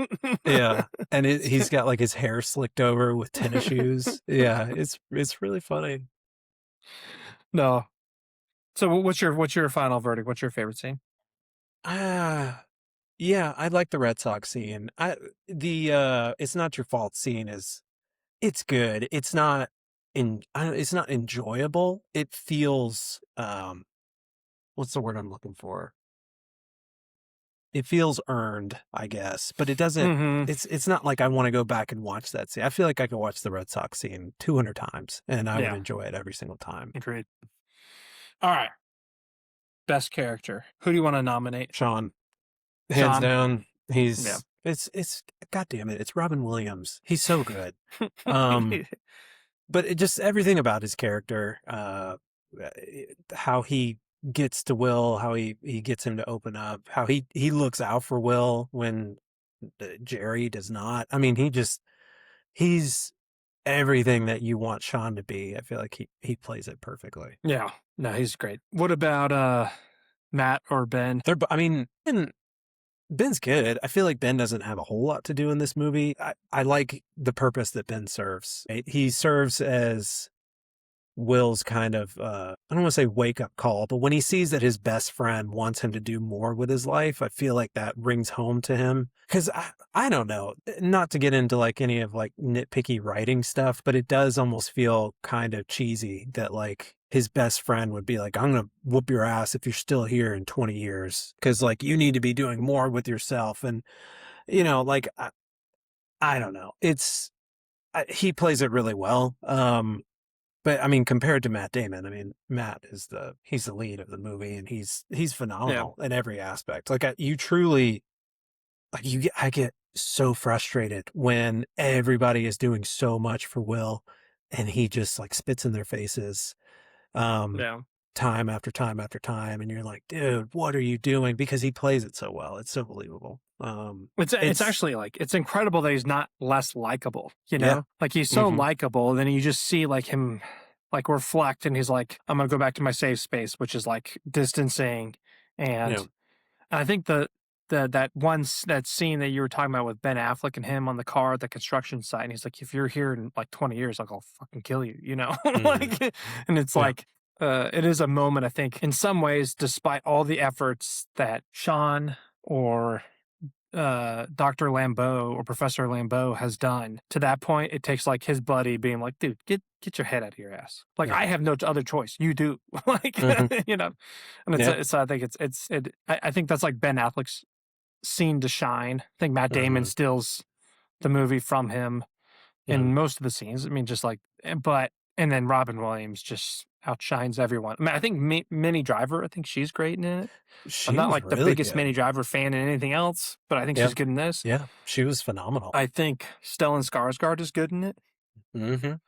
Yeah. And he's got like his hair slicked over with tennis shoes. Yeah, it's really funny. No. So what's your final verdict? What's your favorite scene? Ah, yeah, I like the Red Sox scene. It's not your fault scene is it's good. It's not enjoyable. It feels what's the word I'm looking for? it feels earned, I guess, but it doesn't. Hmm. It's not like I want to go back and watch that scene. I feel like I could watch the Red Sox scene 200 times, and I would Yeah, enjoy it every single time. agreed. All right, best character. Who do you want to nominate? Sean, hands Sean. down, Yeah. it's God damn it, it's Robin Williams. He's so good. But it just everything about his character, how he gets to Will, how he gets him to open up, how he looks out for Will when Jerry does not. I mean, he's everything that you want Sean to be. I feel like he plays it perfectly. Yeah. No, he's great. What about Matt or Ben? I mean, Ben's good. I feel like Ben doesn't have a whole lot to do in this movie. I like the purpose that Ben serves. He serves as Will's kind of, I don't want to say wake up call, but when he sees that his best friend wants him to do more with his life, I feel like that rings home to him. Cause I don't know, not to get into like any of like nitpicky writing stuff, but it does almost feel kind of cheesy that like his best friend would be like, I'm going to whoop your ass if you're still here in 20 years. Cause like you need to be doing more with yourself. And, you know, like, I don't know. He plays it really well. But I mean, compared to Matt Damon, I mean, Matt is he's the lead of the movie, and he's phenomenal in every aspect. Like you truly, like I get so frustrated when everybody is doing so much for Will, and he just like spits in their faces, time after time after time, and you're like, dude, what are you doing? Because he plays it so well, it's so believable. It's actually like it's incredible that he's not less likable. You know, Yeah. like he's so Mhm. likable. Then you just see like him like reflect, and he's like, "I'm gonna go back to my safe space," which is like distancing. And Yeah. I think that scene that you were talking about with Ben Affleck and him on the car at the construction site, and he's like, "If you're here in like 20 years, like I'll fucking kill you," you know. Mhm. Like, and it's Yeah. like. It is a moment, I think, in some ways, despite all the efforts that Sean or Dr. Lambeau or Professor Lambeau has done to that point, it takes like his buddy being like, dude, get your head out of your ass. Like, Yeah. I have no other choice. You do. Like, Mhm. you know, and Yeah. I think I think that's like Ben Affleck's scene to shine. I think Matt Damon Mhm. steals the movie from him in Mhm. most of the scenes. I mean, just like, and then Robin Williams just outshines everyone. I mean, I think Minnie Driver, I think she's great in it. I'm not She's like the really biggest good. Minnie Driver fan in anything else, but I think Yeah. she's good in this. Yeah, she was phenomenal. I think Stellan Skarsgård is good in it. Mhm.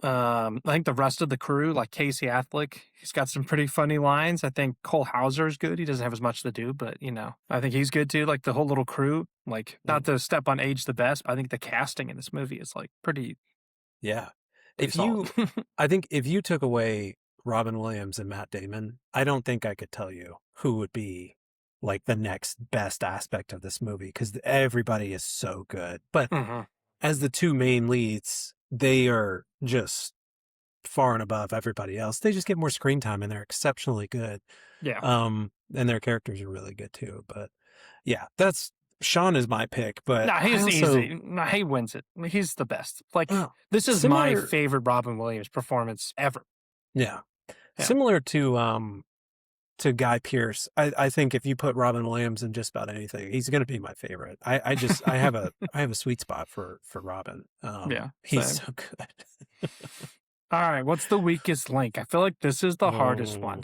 I think the rest of the crew, like Casey Affleck, he's got some pretty funny lines. I think Cole Hauser is good. He doesn't have as much to do, but you know, I think he's good too. Like the whole little crew, like not to step on age the best, but I think the casting in this movie is like pretty Yeah. solid. I think if you took away Robin Williams and Matt Damon, I don't think I could tell you who would be like the next best aspect of this movie because everybody is so good. But Mhm. as the two main leads, they are just far and above everybody else. They just get more screen time and they're exceptionally good. Yeah. And their characters are really good too. But yeah, Sean is my pick, but Nah, he's I also, easy. Nah, he wins it. He's the best. Like well, this is my similar, favorite Robin Williams performance ever. yeah, Yeah. similar to Guy Pearce. I think if you put Robin Williams in just about anything, he's going to be my favorite. I have a sweet spot for Robin. Yeah, He's same. so good. All right, what's the weakest link? I feel like this is the hardest one.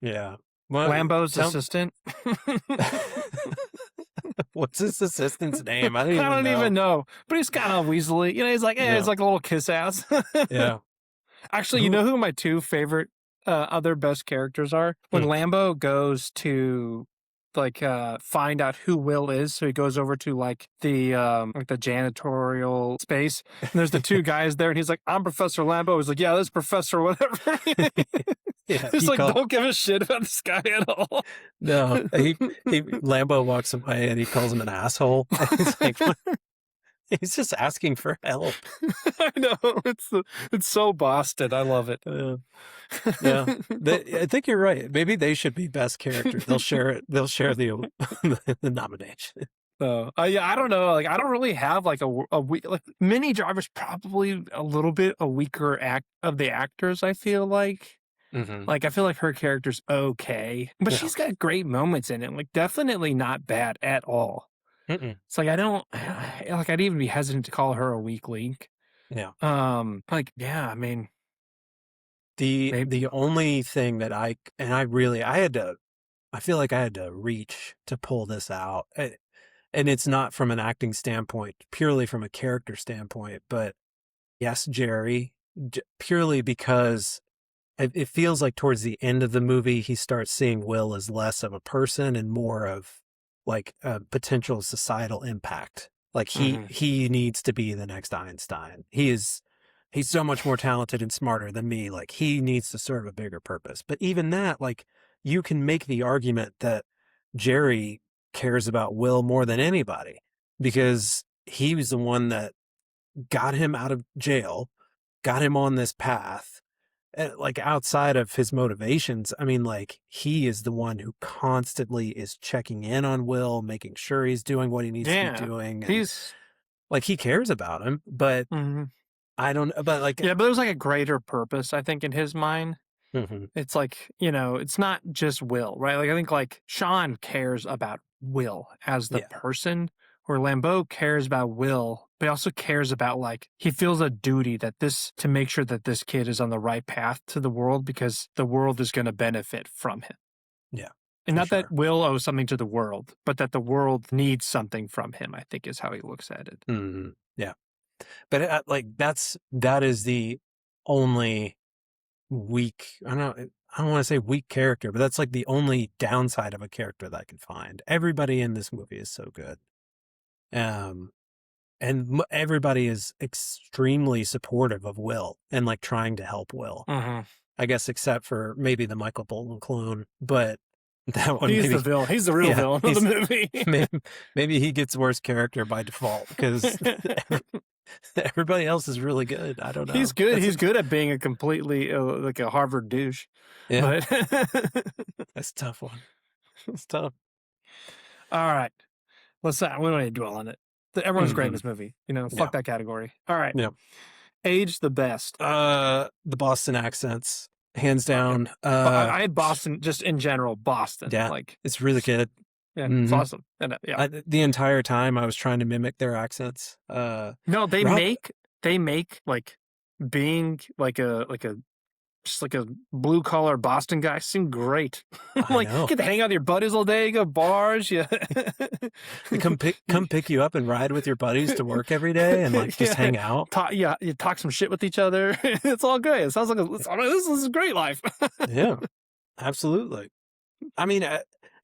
Yeah. Well, Lambeau's assistant. What's his assistant's name? I don't even know. But he's kind of weaselly. You know, he's like, Yeah. he's like a little kiss ass. Yeah. Actually, you know who my two favorite other best characters are? When Lambeau goes to like find out who Will is, so he goes over to like the janitorial space, and there's the two guys there, and he's like, "I'm Professor Lambeau." He's like, "Yeah, this Professor whatever." Yeah, He's like, don't give a shit about this guy at all. No, Lambeau walks away and he calls him an asshole. He's like, he's just asking for help. I know, it's so Boston. I love it. Yeah, I think you're right. Maybe they should be best character. They'll share it. They'll share the nomination. So yeah, I don't know. Like, I don't really have like a weak, like Minnie Driver's probably a little bit a weaker act of the actors. I feel like Mhm. Like, I feel like her character's okay, but Yeah. she's got great moments in it, like, definitely not bad at all. Mm-mm. It's like, I don't like, I'd even be hesitant to call her a weak link. Yeah. Like, yeah, I mean, maybe The only thing that I had to I feel like I had to reach to pull this out. And it's not from an acting standpoint, purely from a character standpoint, but yes, Jerry, purely because it feels like towards the end of the movie, he starts seeing Will as less of a person and more of like a potential societal impact. Like Mhm. he needs to be the next Einstein. He's so much more talented and smarter than me. Like he needs to serve a bigger purpose. But even that, like you can make the argument that Jerry cares about Will more than anybody because he was the one that got him out of jail, got him on this path. Like outside of his motivations, I mean, like he is the one who constantly is checking in on Will, making sure he's doing what he needs to be Yeah. doing. And He's like he cares about him, but mhm. I don't, but like, Yeah, but there's, like, a greater purpose, I think, in his mind. mhm, It's like, it's not just Will, right? Like, I think, like, Sean cares about Will as the yeah, person, where Lambeau cares about Will, but he also cares about, like, he feels a duty that to make sure that this kid is on the right path to the world because the world is going to benefit from him. yeah, And for not that sure. Will owes something to the world, but that the world needs something from him, I think is how he looks at it. Yeah. But like that is the only weak, I don't want to say weak character, but that's like the only downside of a character that I can find. Everybody in this movie is so good. Um, and everybody is extremely supportive of Will and like trying to help Will. Mhm. I guess except for maybe the Michael Bolton clone, but that one He's the maybe, villain. He's the real yeah, villain of the movie. maybe he gets worse character by default because everybody else is really good. I don't He's know. good. He's good at being a completely like a Harvard douche. Yeah, But that's a tough one. It's tough. all right, we don't need to dwell on it. Everyone's great in Hmm. this movie. Yeah, Fuck that category. All right, yeah. age the best. The Boston accents, hands Okay. down. I had Boston just in general. Boston, Yeah, like it's really good. yeah, it's Hmm. awesome. And yeah, The entire time I was trying to mimic their accents. no, Rob, they make like being like a just like a blue collar Boston guy seem great. I Like know. get to hang out with your buddies all day, go bars, yeah. They come pick you up and ride with your buddies to work every day and like just Yeah. hang out. You talk some shit with each other. It's all good. It sounds like this is a great life. Yeah, absolutely. I mean,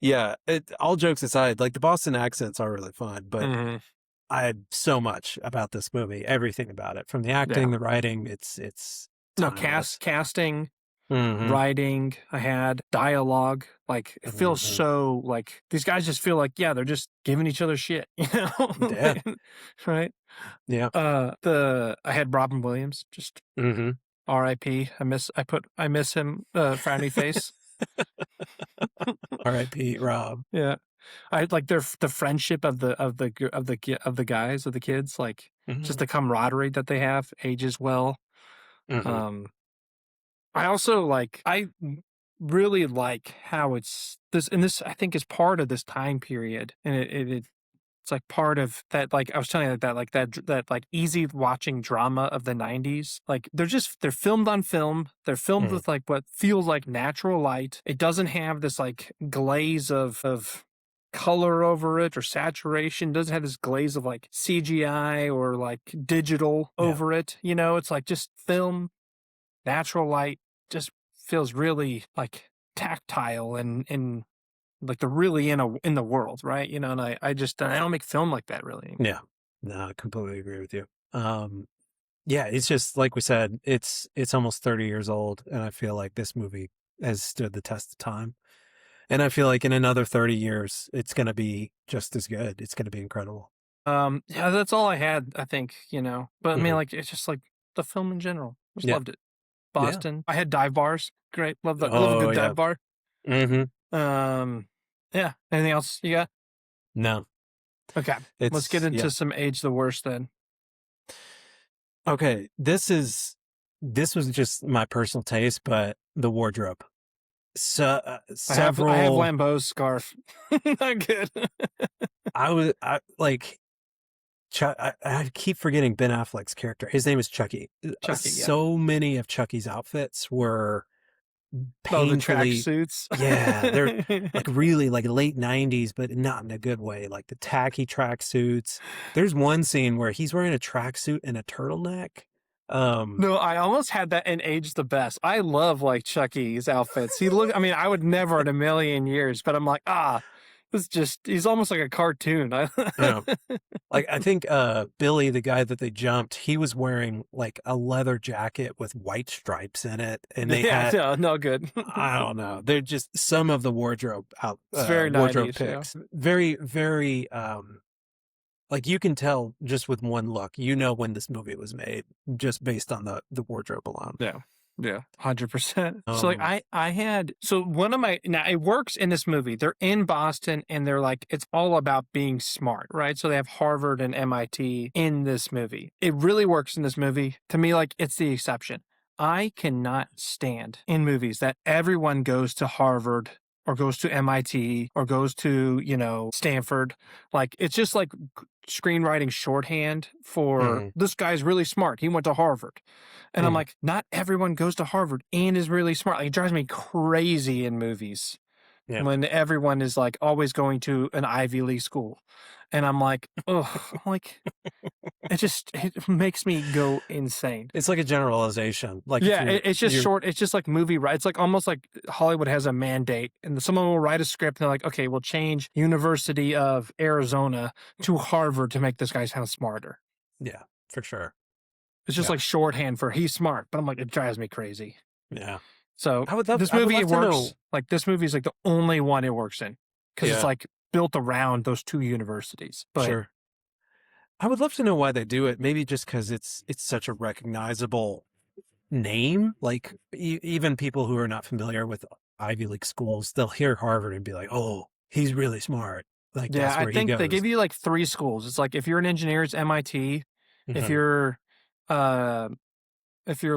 yeah. All jokes aside, like the Boston accents are really fun, but Mhm. I had so much about this movie, everything about it, from the Yeah. acting, the writing. It's No, timeless. casting, Hmm. writing, I had dialogue. Like it feels Hmm. so like these guys just feel like, yeah, they're just giving each other shit, Yeah, right? yeah. I had Robin Williams, just Hmm. R.I.P. I miss him, frowny face. R.I.P. Rob. Yeah. I like the friendship of the guys, of the kids, like just Hmm. the camaraderie that they have ages well. Hmm. Um, I also really like how this I think is part of this time period, and it's like part of that. Like I was telling you that like easy watching drama of the '90s. Like they're filmed on film. They're filmed Hmm. with like what feels like natural light. It doesn't have this like glaze of color over it or saturation. It doesn't have this glaze of like CGI or like digital Yeah, over it. It's like just film, natural light, just feels really like tactile and like they're really in the world, right? And I don't make film like that really anymore. yeah. No, I completely agree with you. Yeah, it's just like we said, it's almost 30 years old, and I feel like this movie has stood the test of time. And I feel like in another 30 years, it's going to be just as good. It's going to be incredible. Yeah, that's all I had, I think, but I mean, Hmm. like, it's just like the film in general. Just Yeah. loved it. Yeah. Boston. I had dive bars. Great. I love a Oh, good yeah. dive bar. Hmm. Yeah. Anything else you got? No, Okay. Let's get yeah. into some age the worst then. Okay. This was just my personal taste, but the wardrobe. So I have several. Lambeau's scarf. Not good. I like. I keep forgetting Ben Affleck's character. His name is Chucky. Chucky, yeah. So many of Chucky's outfits were Oh, the painfully. tracksuits. Yeah, they're like really like late 90s, but not in a good way. Like the tacky tracksuits. There's one scene where he's wearing a tracksuit and a turtleneck. No, I almost had that in Age the Best. I love like Chucky's outfits. I mean, I would never in a million years, but I'm like, he's almost like a cartoon. Yeah. Like I think Billy, the guy that they jumped, he was wearing like a leather jacket with white stripes in it, and they had no good. I don't know. They're just some of the wardrobe It's very wardrobe 90s, picks. Very, very like you can tell just with one look, you know when this movie was made just based on the wardrobe alone. Yeah, 100%. So like now it works in this movie. They're in Boston and they're like, it's all about being smart, right? So they have Harvard and MIT in this movie. It really works in this movie. To me, like it's the exception. I cannot stand in movies that everyone goes to Harvard or goes to MIT or goes to, Stanford. Like it's just like screenwriting shorthand for this guy's really smart. He went to Harvard. And I'm like, not everyone goes to Harvard and is really smart. Like, it drives me crazy in movies when everyone is like always going to an Ivy League school. And I'm like, like it makes me go insane. It's like a generalization. Like it's just short. It's just like movie, right? It's like almost like Hollywood has a mandate and someone will write a script and they're like, okay, we'll change University of Arizona to Harvard to make this guy sound smarter. Yeah, for sure. It's just like shorthand for he's smart, but I'm like, it drives me crazy. Yeah. So this movie, it works. Like this movie is like the only one it works in because it's like built around those two universities. But sure. I would love to know why they do it. Maybe just because it's such a recognizable name. Like even people who are not familiar with Ivy League schools, they'll hear Harvard and be like, "Oh, he's really smart." Like that's where I think he goes. they give you like 3 schools. It's like if you're an engineer, it's MIT. If you're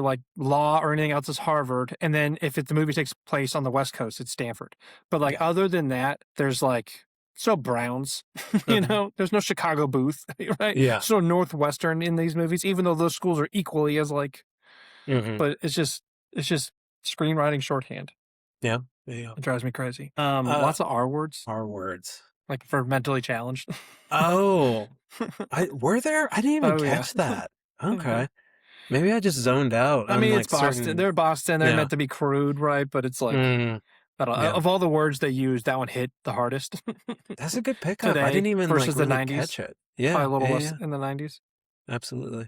like law or anything else, it's Harvard. And then if the movie takes place on the West Coast, it's Stanford. But like other than that, there's like so Browns, there's no Chicago Booth, right? Yeah. So Northwestern in these movies, even though those schools are equally as like, but it's just screenwriting shorthand. Yeah. It drives me crazy. Lots of R words. R words. Like for mentally challenged. Oh, were there? I didn't even catch that. Okay. Maybe I just zoned out. I mean, like it's Boston. They're Boston. They're meant to be crude, right? But it's like, of all the words they use, that one hit the hardest. That's a good pickup. Today I didn't even versus really the 90s. catch it. Yeah. Probably a little less in the 90s. Absolutely.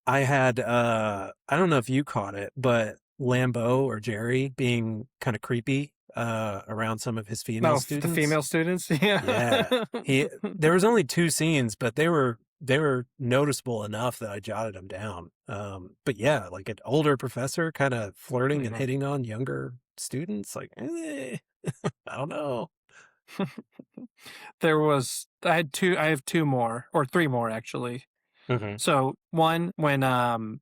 I had, I don't know if you caught it, but Lambeau or Jerry being kind of creepy around some of his female students. The female students? Yeah. There was only 2 scenes, but they were noticeable enough that I jotted them down. But yeah, like an older professor kind of flirting and hitting on younger students. Like, I don't know. I have 2 more or 3 more actually. So one, when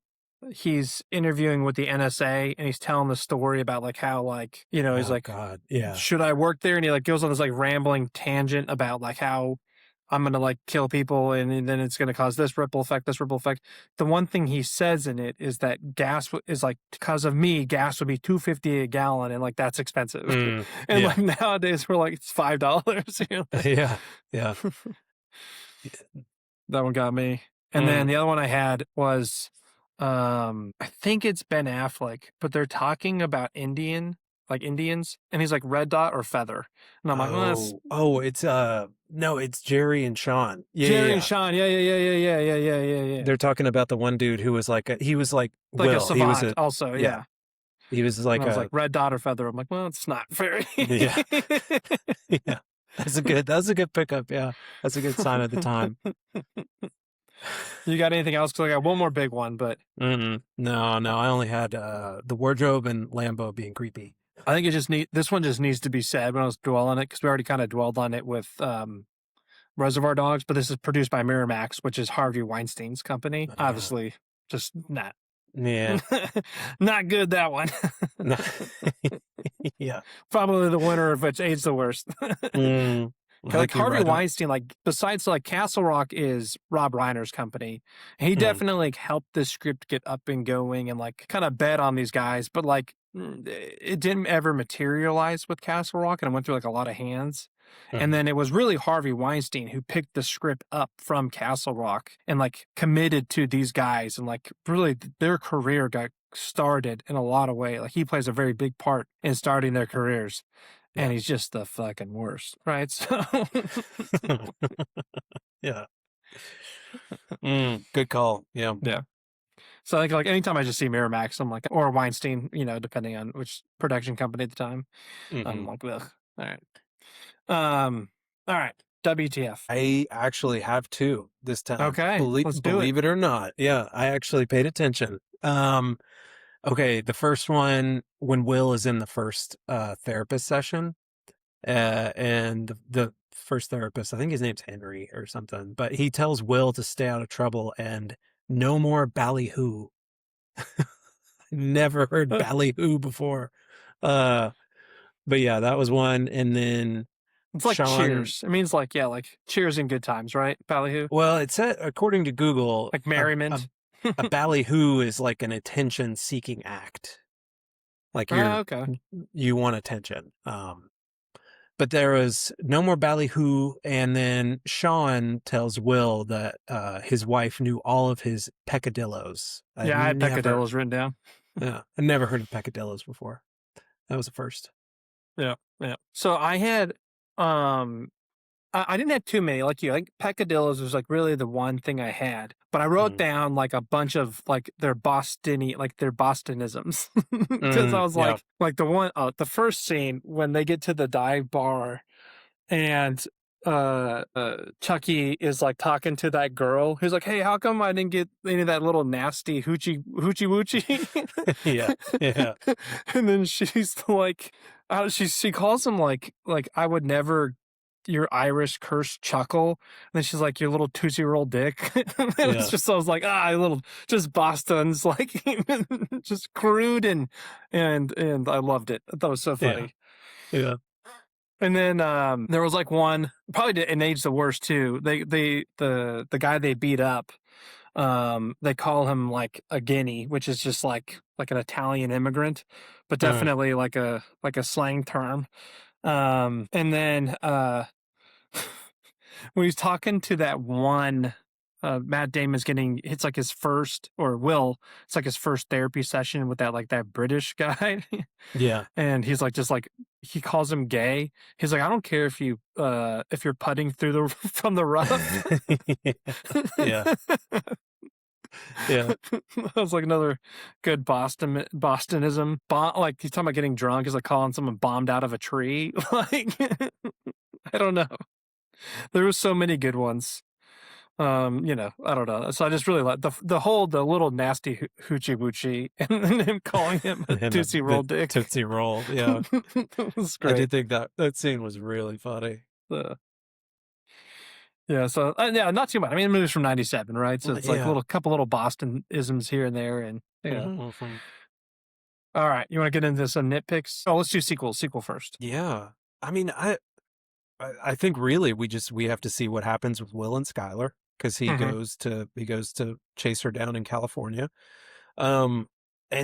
he's interviewing with the NSA and he's telling the story about like how like, he's like, God, yeah. Should I work there? And he like goes on this like rambling tangent about like how I'm going to like kill people and then it's going to cause this ripple effect. The one thing he says in it is that gas is like, because of me, gas would be $2.50 a gallon. And like, that's expensive. And like nowadays we're like, it's $5. Yeah. That one got me. And then the other one I had was, I think it's Ben Affleck, but they're talking about Indians, and he's like red dot or feather. And I'm like, it's no, it's Jerry and Sean. Jerry and Sean. Yeah. They're talking about the one dude who was like he was like Will. A savant he was also, yeah. He was like like red dot or feather. I'm like, well, it's not very. Yeah. That's a good pickup. Yeah. That's a good sign of the time. You got anything else? Because I got one more big one, but no, I only had the wardrobe and Lambeau being creepy. I think this one just needs to be said when I was dwelling on it, because we already kind of dwelled on it with Reservoir Dogs, but this is produced by Miramax, which is Harvey Weinstein's company. Obviously, just not Yeah. Not good, that one. No. Yeah. Probably the winner of which aged the worst. Mm, I Like think you're Harvey right on. Weinstein, like besides like Castle Rock is Rob Reiner's company. He Mm, definitely like, helped the script get up and going and like kind of bet on these guys, but like it didn't ever materialize with Castle Rock and it went through like a lot of hands. And mhm. then it was really Harvey Weinstein who picked the script up from Castle Rock and like committed to these guys and like really their career got started in a lot of ways. Like he plays a very big part in starting their careers. And Yeah. he's just the fucking worst, right? So, Yeah. Good call. Yeah. yeah. So like anytime I just see Miramax, I'm like, or Weinstein, depending on which production company at the time, I'm Hmm. like, ugh. All right. All right. WTF. I actually have two this time. Okay, let's do it. Believe it or not. Yeah, I actually paid attention. Okay, the first one when Will is in the first therapist session, and the first therapist, I think his name's Henry or something, but he tells Will to stay out of trouble and no more ballyhoo. Never heard ballyhoo before. Uh, but yeah, that was one, and then It's like Sean. cheers. It means like, yeah, like cheers in good times, right? Ballyhoo. Well, it said according to Google, Like a merriment. ballyhoo is like an attention-seeking act. Like Okay. you want attention. But there was no more ballyhoo, and then Sean tells Will that his wife knew all of his peccadillos. Yeah, I had peccadillos written down. Yeah, I never heard of peccadillos before. That was the first. Yeah, yeah. So I had, I didn't have too many like you. I think peccadillos was like really the one thing I had, but I wrote Mm. down like a bunch of like their their Bostonisms because I was Yeah. like the first scene when they get to the dive bar and Chucky is like talking to that girl who's like, "Hey, how come I didn't get any of that little nasty hoochie woochie?" Yeah. Yeah. And then she's like, she calls him like I would never your Irish curse chuckle. And then she's like, your little 2-year-old dick. And Yeah. it's just, I was like, little, just Boston's like, just crude and I loved it. I thought it was so Yeah. funny. Yeah. And then there was like one, probably didn't age the worst too. The guy they beat up, they call him like a guinea, which is just like an Italian immigrant, but definitely like a slang term. And then when he's talking to that one, Matt Damon's it's like his first, or Will, it's like his first therapy session with that British guy. Yeah. And he's like, just like, he calls him gay. He's like, I don't care if you're putting through the from the rough. Yeah. Yeah. That was like another good Bostonism. Like he's talking about getting drunk. He's like calling someone bombed out of a tree. Like I don't know. There was so many good ones. I don't know. So I just really like the little nasty hoochie woochie and then him calling him a And Tootsie Roll dick. Tootsie Roll. Yeah. It was I great. did think that scene was really funny. Yeah, so yeah, not too much. I mean, the movie's from '97, right? So it's like Yeah. couple little Boston isms here and there, and yeah. Mhm. All right, you want to get into some nitpicks? Oh, let's do sequel first. Yeah. I mean, I think really we have to see what happens with Will and Skylar because he goes to chase her down in California, and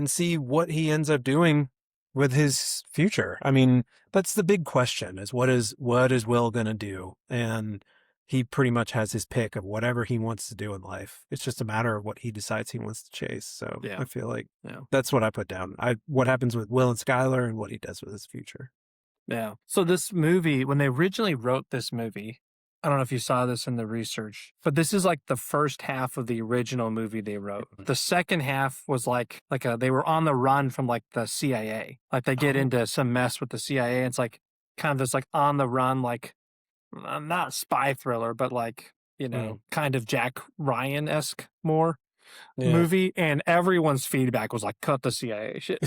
see what he ends up doing with his future. I mean, that's the big question: is what is Will gonna do? And he pretty much has his pick of whatever he wants to do in life. It's just a matter of what he decides he wants to chase. So Yeah. I feel like Yeah. that's what I put down. What happens with Will and Skylar and what he does with his future. Yeah. So this movie, when they originally wrote this movie, I don't know if you saw this in the research, but this is like the first half of the original movie they wrote. The second half was like they were on the run from like the CIA. Like they get into some mess with the CIA. And it's like kind of this like on the run, like not spy thriller, but like, kind of Jack Ryan-esque more movie. And everyone's feedback was like, cut the CIA shit.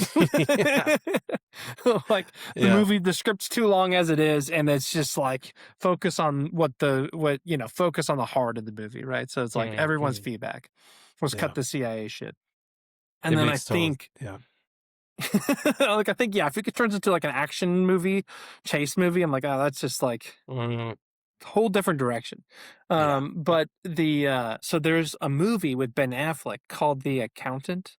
Like the script's too long as it is. And it's just like, focus on focus on the heart of the movie. Right. So it's like everyone's feedback was cut the CIA shit. And It then I makes total think, yeah. like, I think, yeah, if it turns into like an action movie, chase movie, I'm like, oh, that's just like Mhm. whole different direction. Yeah. But so there's a movie with Ben Affleck called The Accountant.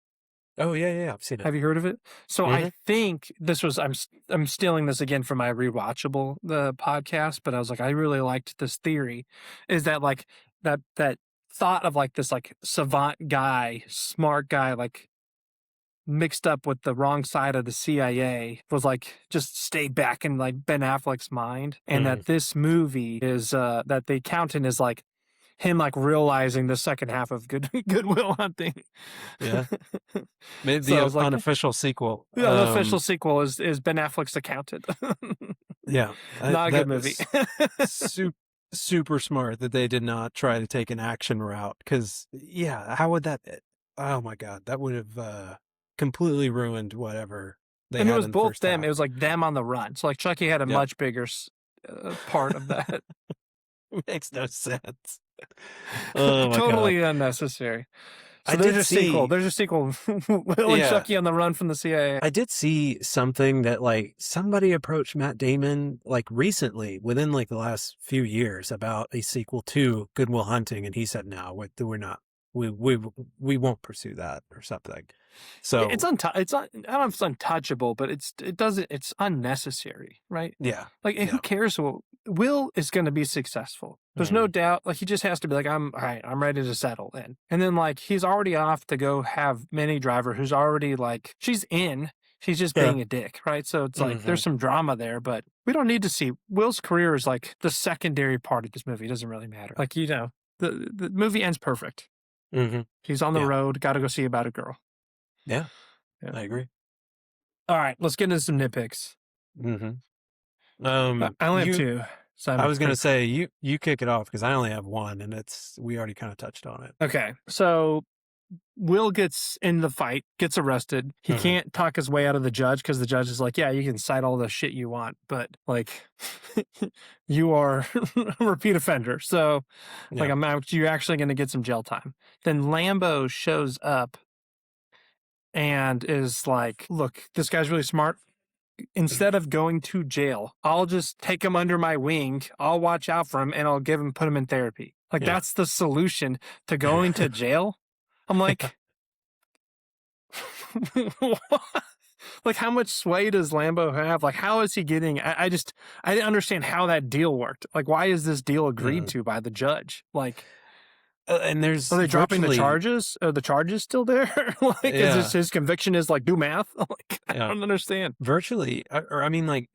Oh, yeah, yeah, I've seen it. Have you heard of it? So I Mhm. think this was I'm stealing this again from my rewatchable the podcast, but I was like I really liked this theory, is that like that thought of like this like savant guy, smart guy, like mixed up with the wrong side of the CIA was like just stayed back in like Ben Affleck's mind, and Mm. that this movie is that The Accountant is like him like realizing the second half of Goodwill Hunting. Yeah. Maybe So I the was like, unofficial sequel. yeah, the official sequel is Ben Affleck's Accountant. Yeah, Not a good that movie. was super smart that they did not try to take an action route. Because yeah, how would that oh my god, that would have, completely ruined whatever they And it had was in the both first them. It half. was like them on the run. So like Chucky had a Yep. much bigger part of that. Makes no sense. Oh my god. Totally unnecessary. So I there's did a sequel. see There's a sequel. Will and yeah. Chucky on the run from the CIA. I did see something that, like, somebody approached Matt Damon, like, recently, within, like, the last few years about a sequel to Good Will Hunting, and he said, "No, we're not. We won't pursue that," or something. It's So, it's I don't know if it's untouchable, but it's unnecessary, right? yeah. Like, and who Yeah. cares? Will is going to be successful. There's no Mhm. doubt. Like, he just has to be like, I'm all right. I'm ready to settle in. And then like he's already off to go have Minnie Driver, who's already like she's in. She's just Yeah. being a dick, right? So it's like there's Mhm. some drama there, but we don't need to see Will's career is like the secondary part of this movie. It doesn't really matter. Like the movie ends perfect. Mhm. He's on the Yeah. road. Got to go see about a girl. Yeah. Yeah. I agree. All right, let's get into some nitpicks. Mhm. I only have You two. So I I'm was gonna say, you kick it off because I only have one, and we already kinda touched on it. okay. So Will gets in the fight, gets arrested. He Mhm. can't talk his way out of the judge because the judge is like, yeah, you can cite all the shit you want, but like, you are a repeat offender. So, like, Yeah. you're actually going to get some jail time. Then Lambo shows up and is like, look, this guy's really smart. Instead of going to jail, I'll just take him under my wing. I'll watch out for him and I'll put him in therapy. Like, Yeah. that's the solution to going to jail. I'm like, like, how much sway does Lambo have? Like, how is he getting? I didn't understand how that deal worked. Like, why is this deal agreed Mhm. to by the judge? Like, And there's are they dropping the virtually charges? Are the charges still there? Like, is this yeah. his conviction is like do math? Like, I Yeah. don't understand. Virtually, or I mean, like,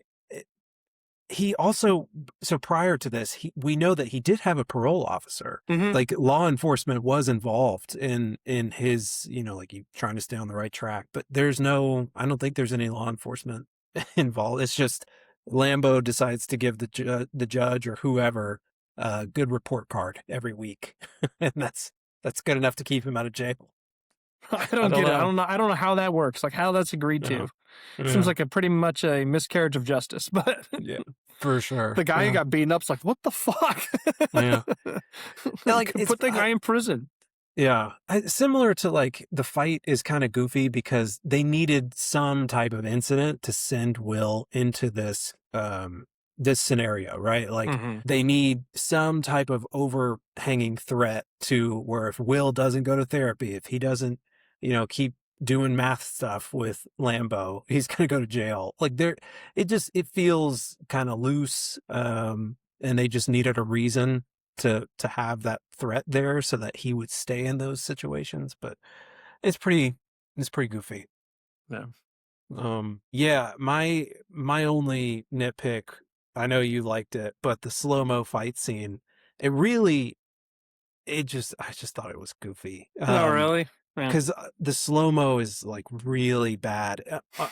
he also so prior to this, we know that he did have a parole officer. Mhm. Like, law enforcement was involved in his, like, he trying to stay on the right track. But I don't think there's any law enforcement involved. It's just Lambo decides to give the judge or whoever a good report card every week, and that's good enough to keep him out of jail. I I don't don't get it. know. I don't know how that works. Like how that's agreed Yeah. to. Seems Yeah. like a pretty much a miscarriage of justice. But Yeah. For sure. the guy who Yeah. got beaten up's like, what the fuck? Yeah. Like, Put the guy in prison. yeah. Similar to, like, the fight is kind of goofy because they needed some type of incident to send Will into this scenario, right? Like, Mhm. they need some type of overhanging threat to where if Will doesn't go to therapy, if he doesn't, keep doing math stuff with Lambo, he's going to go to jail. Like, it feels kind of loose. And they just needed a reason to have that threat there so that he would stay in those situations. But it's pretty goofy. Yeah. Yeah, my only nitpick, I know you liked it, but the slow-mo fight scene, it really I just thought it was goofy. Oh, really? Yeah. Because the slow-mo is, like, really bad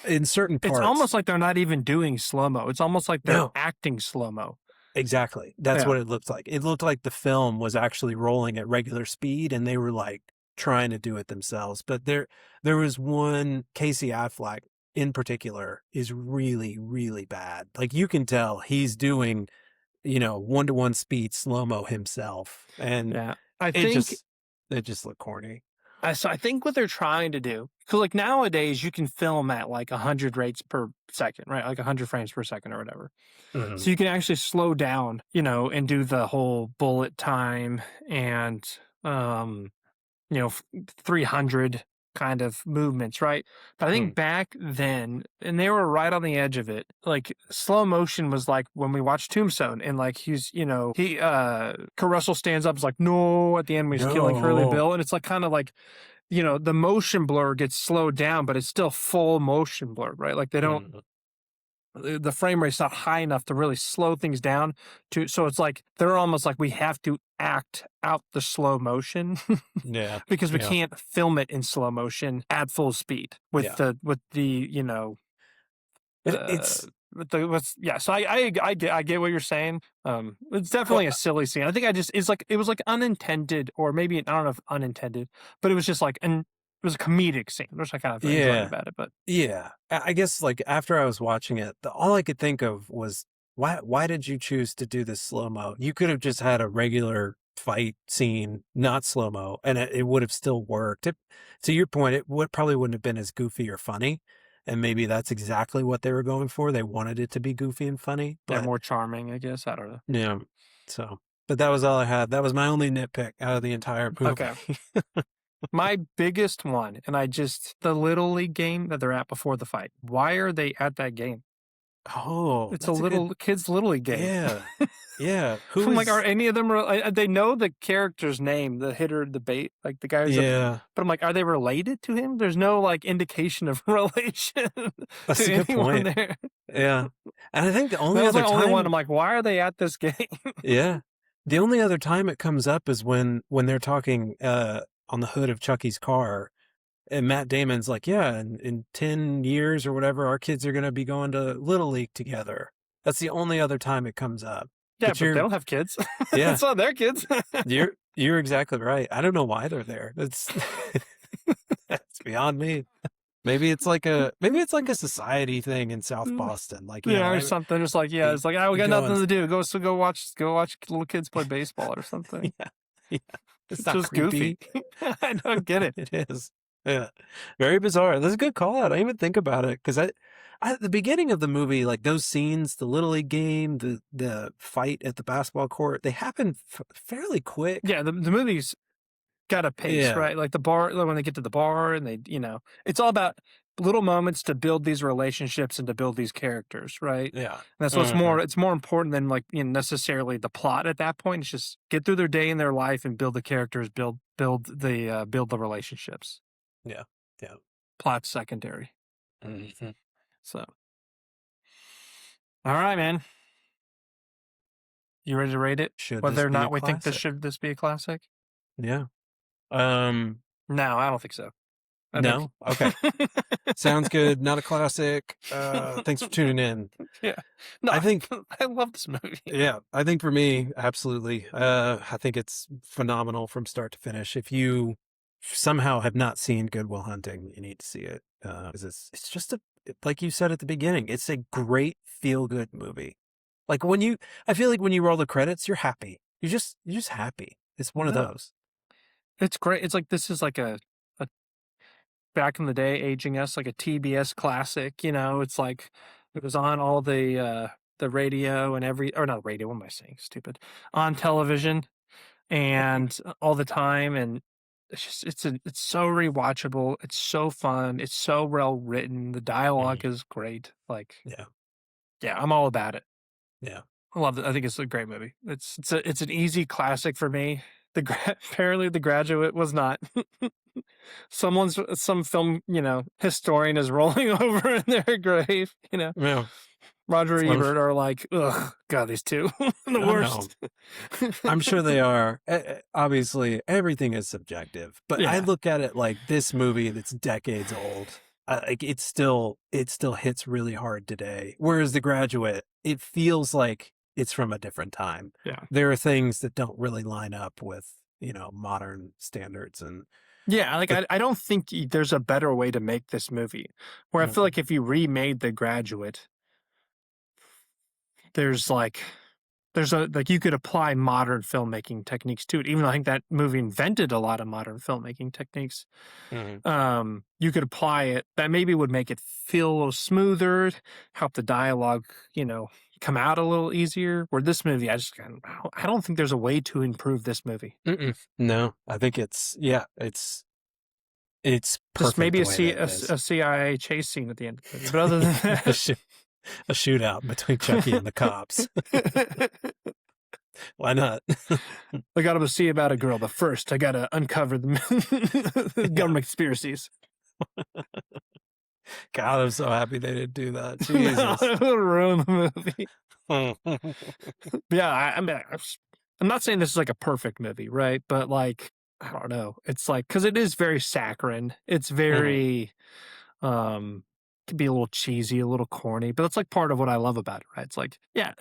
in certain It's parts. almost like they're not even doing slow mo. It's almost like they're No. acting slow mo. Exactly. That's Yeah. what it looked like. It looked like the film was actually rolling at regular speed and they were, like, trying to do it themselves. But there was one, Casey Affleck in particular is really, really bad. Like, you can tell he's doing, 1-to-1 speed slow-mo himself. And Yeah. I it think just looked corny. So I think what they're trying to do, because like nowadays you can film at like 100 rates per second, right? Like 100 frames per second or whatever. Mhm. So you can actually slow down, and do the whole bullet time and, um, 300 kind of movements, right? But I think Mm. back then, and they were right on the edge of it. Like slow motion was like when we watched Tombstone, and like Kurt Russell stands up, is like no at the end when he's killing Curly No. Bill, and it's like kind of like the motion blur gets slowed down, but it's still full motion blur, right? Like they don't Mhm. the frame rate's not high enough to really slow things down so it's like they're almost like we have to act out the slow motion Yeah. because we Yeah. can't film it in slow motion at full speed with Yeah. It, uh it's with the what's yeah so I get what you're saying. It's definitely a silly scene. I think it was like unintended, or maybe I don't know if unintended, but it was just like it was a comedic scene, which I kind of enjoyed yeah. about it. But Yeah. I guess like after I was watching it, all I could think of was why did you choose to do this slow-mo? You could have just had a regular fight scene, not slow-mo, and it would have still worked. To your point, probably wouldn't have been as goofy or funny. And maybe that's exactly what they were going for. They wanted it to be goofy and funny, they're but more charming, I guess. I don't know. yeah. So, but that was all I had. That was my only nitpick out of the entire movie. Okay. My biggest one, and the Little League game that they're at before the fight. Why are they at that game? Oh, It's a that's a good. little kids' Little League game. Yeah. Yeah. Who I'm like, are is? any of them? They know the character's name, the hitter, the bait, like the guy who's up. Yeah. But I'm like, are they related to him? There's no like indication of relation That's to a good anyone point. there. Yeah. And I think the That only was other the only one. time, I'm like, why are they at this game? yeah, the only other time it comes up is when they're talking on the hood of Chucky's car, and Matt Damon's like, yeah, in 10 years or whatever, our kids are going to be going to Little League together. That's the only other time it comes up. Yeah, But but they don't have kids. yeah, It's not their kids. you're exactly right. I don't know why they're there. That's beyond me. Maybe it's like a society thing in South Boston. Like, Yeah, or something. Just like, yeah, we, it's like, oh, we we got go nothing and to do. Go watch little kids play baseball or something. yeah, yeah. It's It's not just creepy. goofy. I don't get it. It is. Yeah. Very bizarre. That's a good call out. I didn't even think about it because at the beginning of the movie, like those scenes, the Little League game, the fight at the basketball court, they happen fairly quick. Yeah, the movie's got a pace, Yeah. right? Like the bar, like when they get to the bar and it's all about little moments to build these relationships and to build these characters, right? Yeah. And that's what's Mhm. it's more important than like necessarily the plot at that point. It's just get through their day in their life and build the characters, build the relationships. Yeah. Yeah. Plot's secondary. Mhm. So, all right, man. You ready to rate it? Should this Whether or be a not we think classic? this be a classic? Yeah. Um, No, I don't think so. I think no? Okay. Sounds good. Not a classic. Thanks for tuning in. Yeah. No, I think I love this movie. Yeah, I think for me, absolutely. I think it's phenomenal from start to finish. If you somehow have not seen Good Will Hunting, you need to see it. 'Cause it's just like you said at the beginning, it's a great feel good movie. Like I feel like when you roll the credits, you're happy. You're just happy. It's one of No, those. it's great. It's like this is like a back in the day, aging us like a TBS classic. It's like it was on all the radio and or not radio. What am I saying? Stupid. On television and all the time, and it's so rewatchable. It's so fun. It's so well written. The Mhm. dialogue is great. Like, Yeah, yeah, I'm all about it. yeah. I love it. I think it's a great movie. It's an easy classic for me. Apparently The Graduate was not. Some film historian is rolling over in their grave. Yeah, Roger it's one of, Ebert are like, ugh, God, these two the I know. worst. I'm sure they are. Obviously, everything is subjective, but I Yeah, look at it like this movie that's decades old. Like it still hits really hard today. Whereas The Graduate, it feels like it's from a different time. yeah, There are things that don't really line up with modern standards, and yeah. Like the I don't think there's a better way to make this movie. Where I feel Mhm. like if you remade The Graduate, there's like there's you could apply modern filmmaking techniques to it, even though I think that movie invented a lot of modern filmmaking techniques. You could apply it, that maybe would make it feel a little smoother, help the dialogue, come out a little easier. Where this movie, I don't think there's a way to improve this movie. No, I think it's perfect. Just maybe the way that it is. a CIA chase scene at the end of the movie. But other than that, a shootout between Chucky and the cops. Why not? I got to see about a girl, but first I got to uncover the government conspiracies. God, I'm so happy they didn't do that. Jesus. No, it would ruin the movie. Yeah, I'm not saying this is like a perfect movie, right? But like, I don't know. It's like, because it is very saccharine. It's very, could be a little cheesy, a little corny, but that's like part of what I love about it, right? It's like, yeah,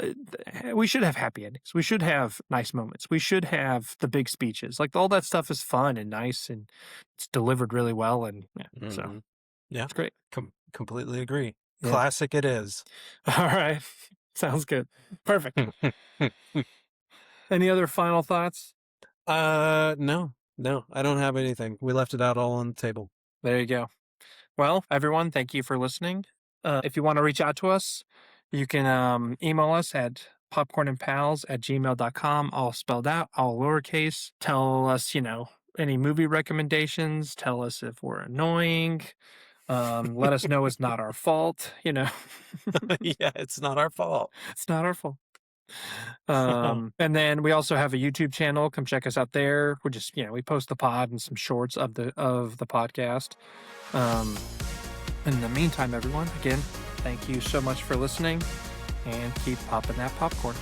we should have happy endings. We should have nice moments. We should have the big speeches. Like all that stuff is fun and nice, and it's delivered really well. And so yeah, it's great. Completely agree. Yeah. Classic it is. All right. Sounds good. Perfect. Any other final thoughts? No, I don't have anything. We left it out all on the table. There you go. Well, everyone, thank you for listening. If you want to reach out to us, you can email us at popcornandpals@gmail.com, all spelled out, all lowercase. Tell us, any movie recommendations. Tell us if we're annoying. Let us know it's not our fault, Yeah, it's not our fault. It's not our fault. And then we also have a YouTube channel. Come check us out there. We're just, we post the pod and some shorts of the podcast. In the meantime, everyone, again, thank you so much for listening, and keep popping that popcorn.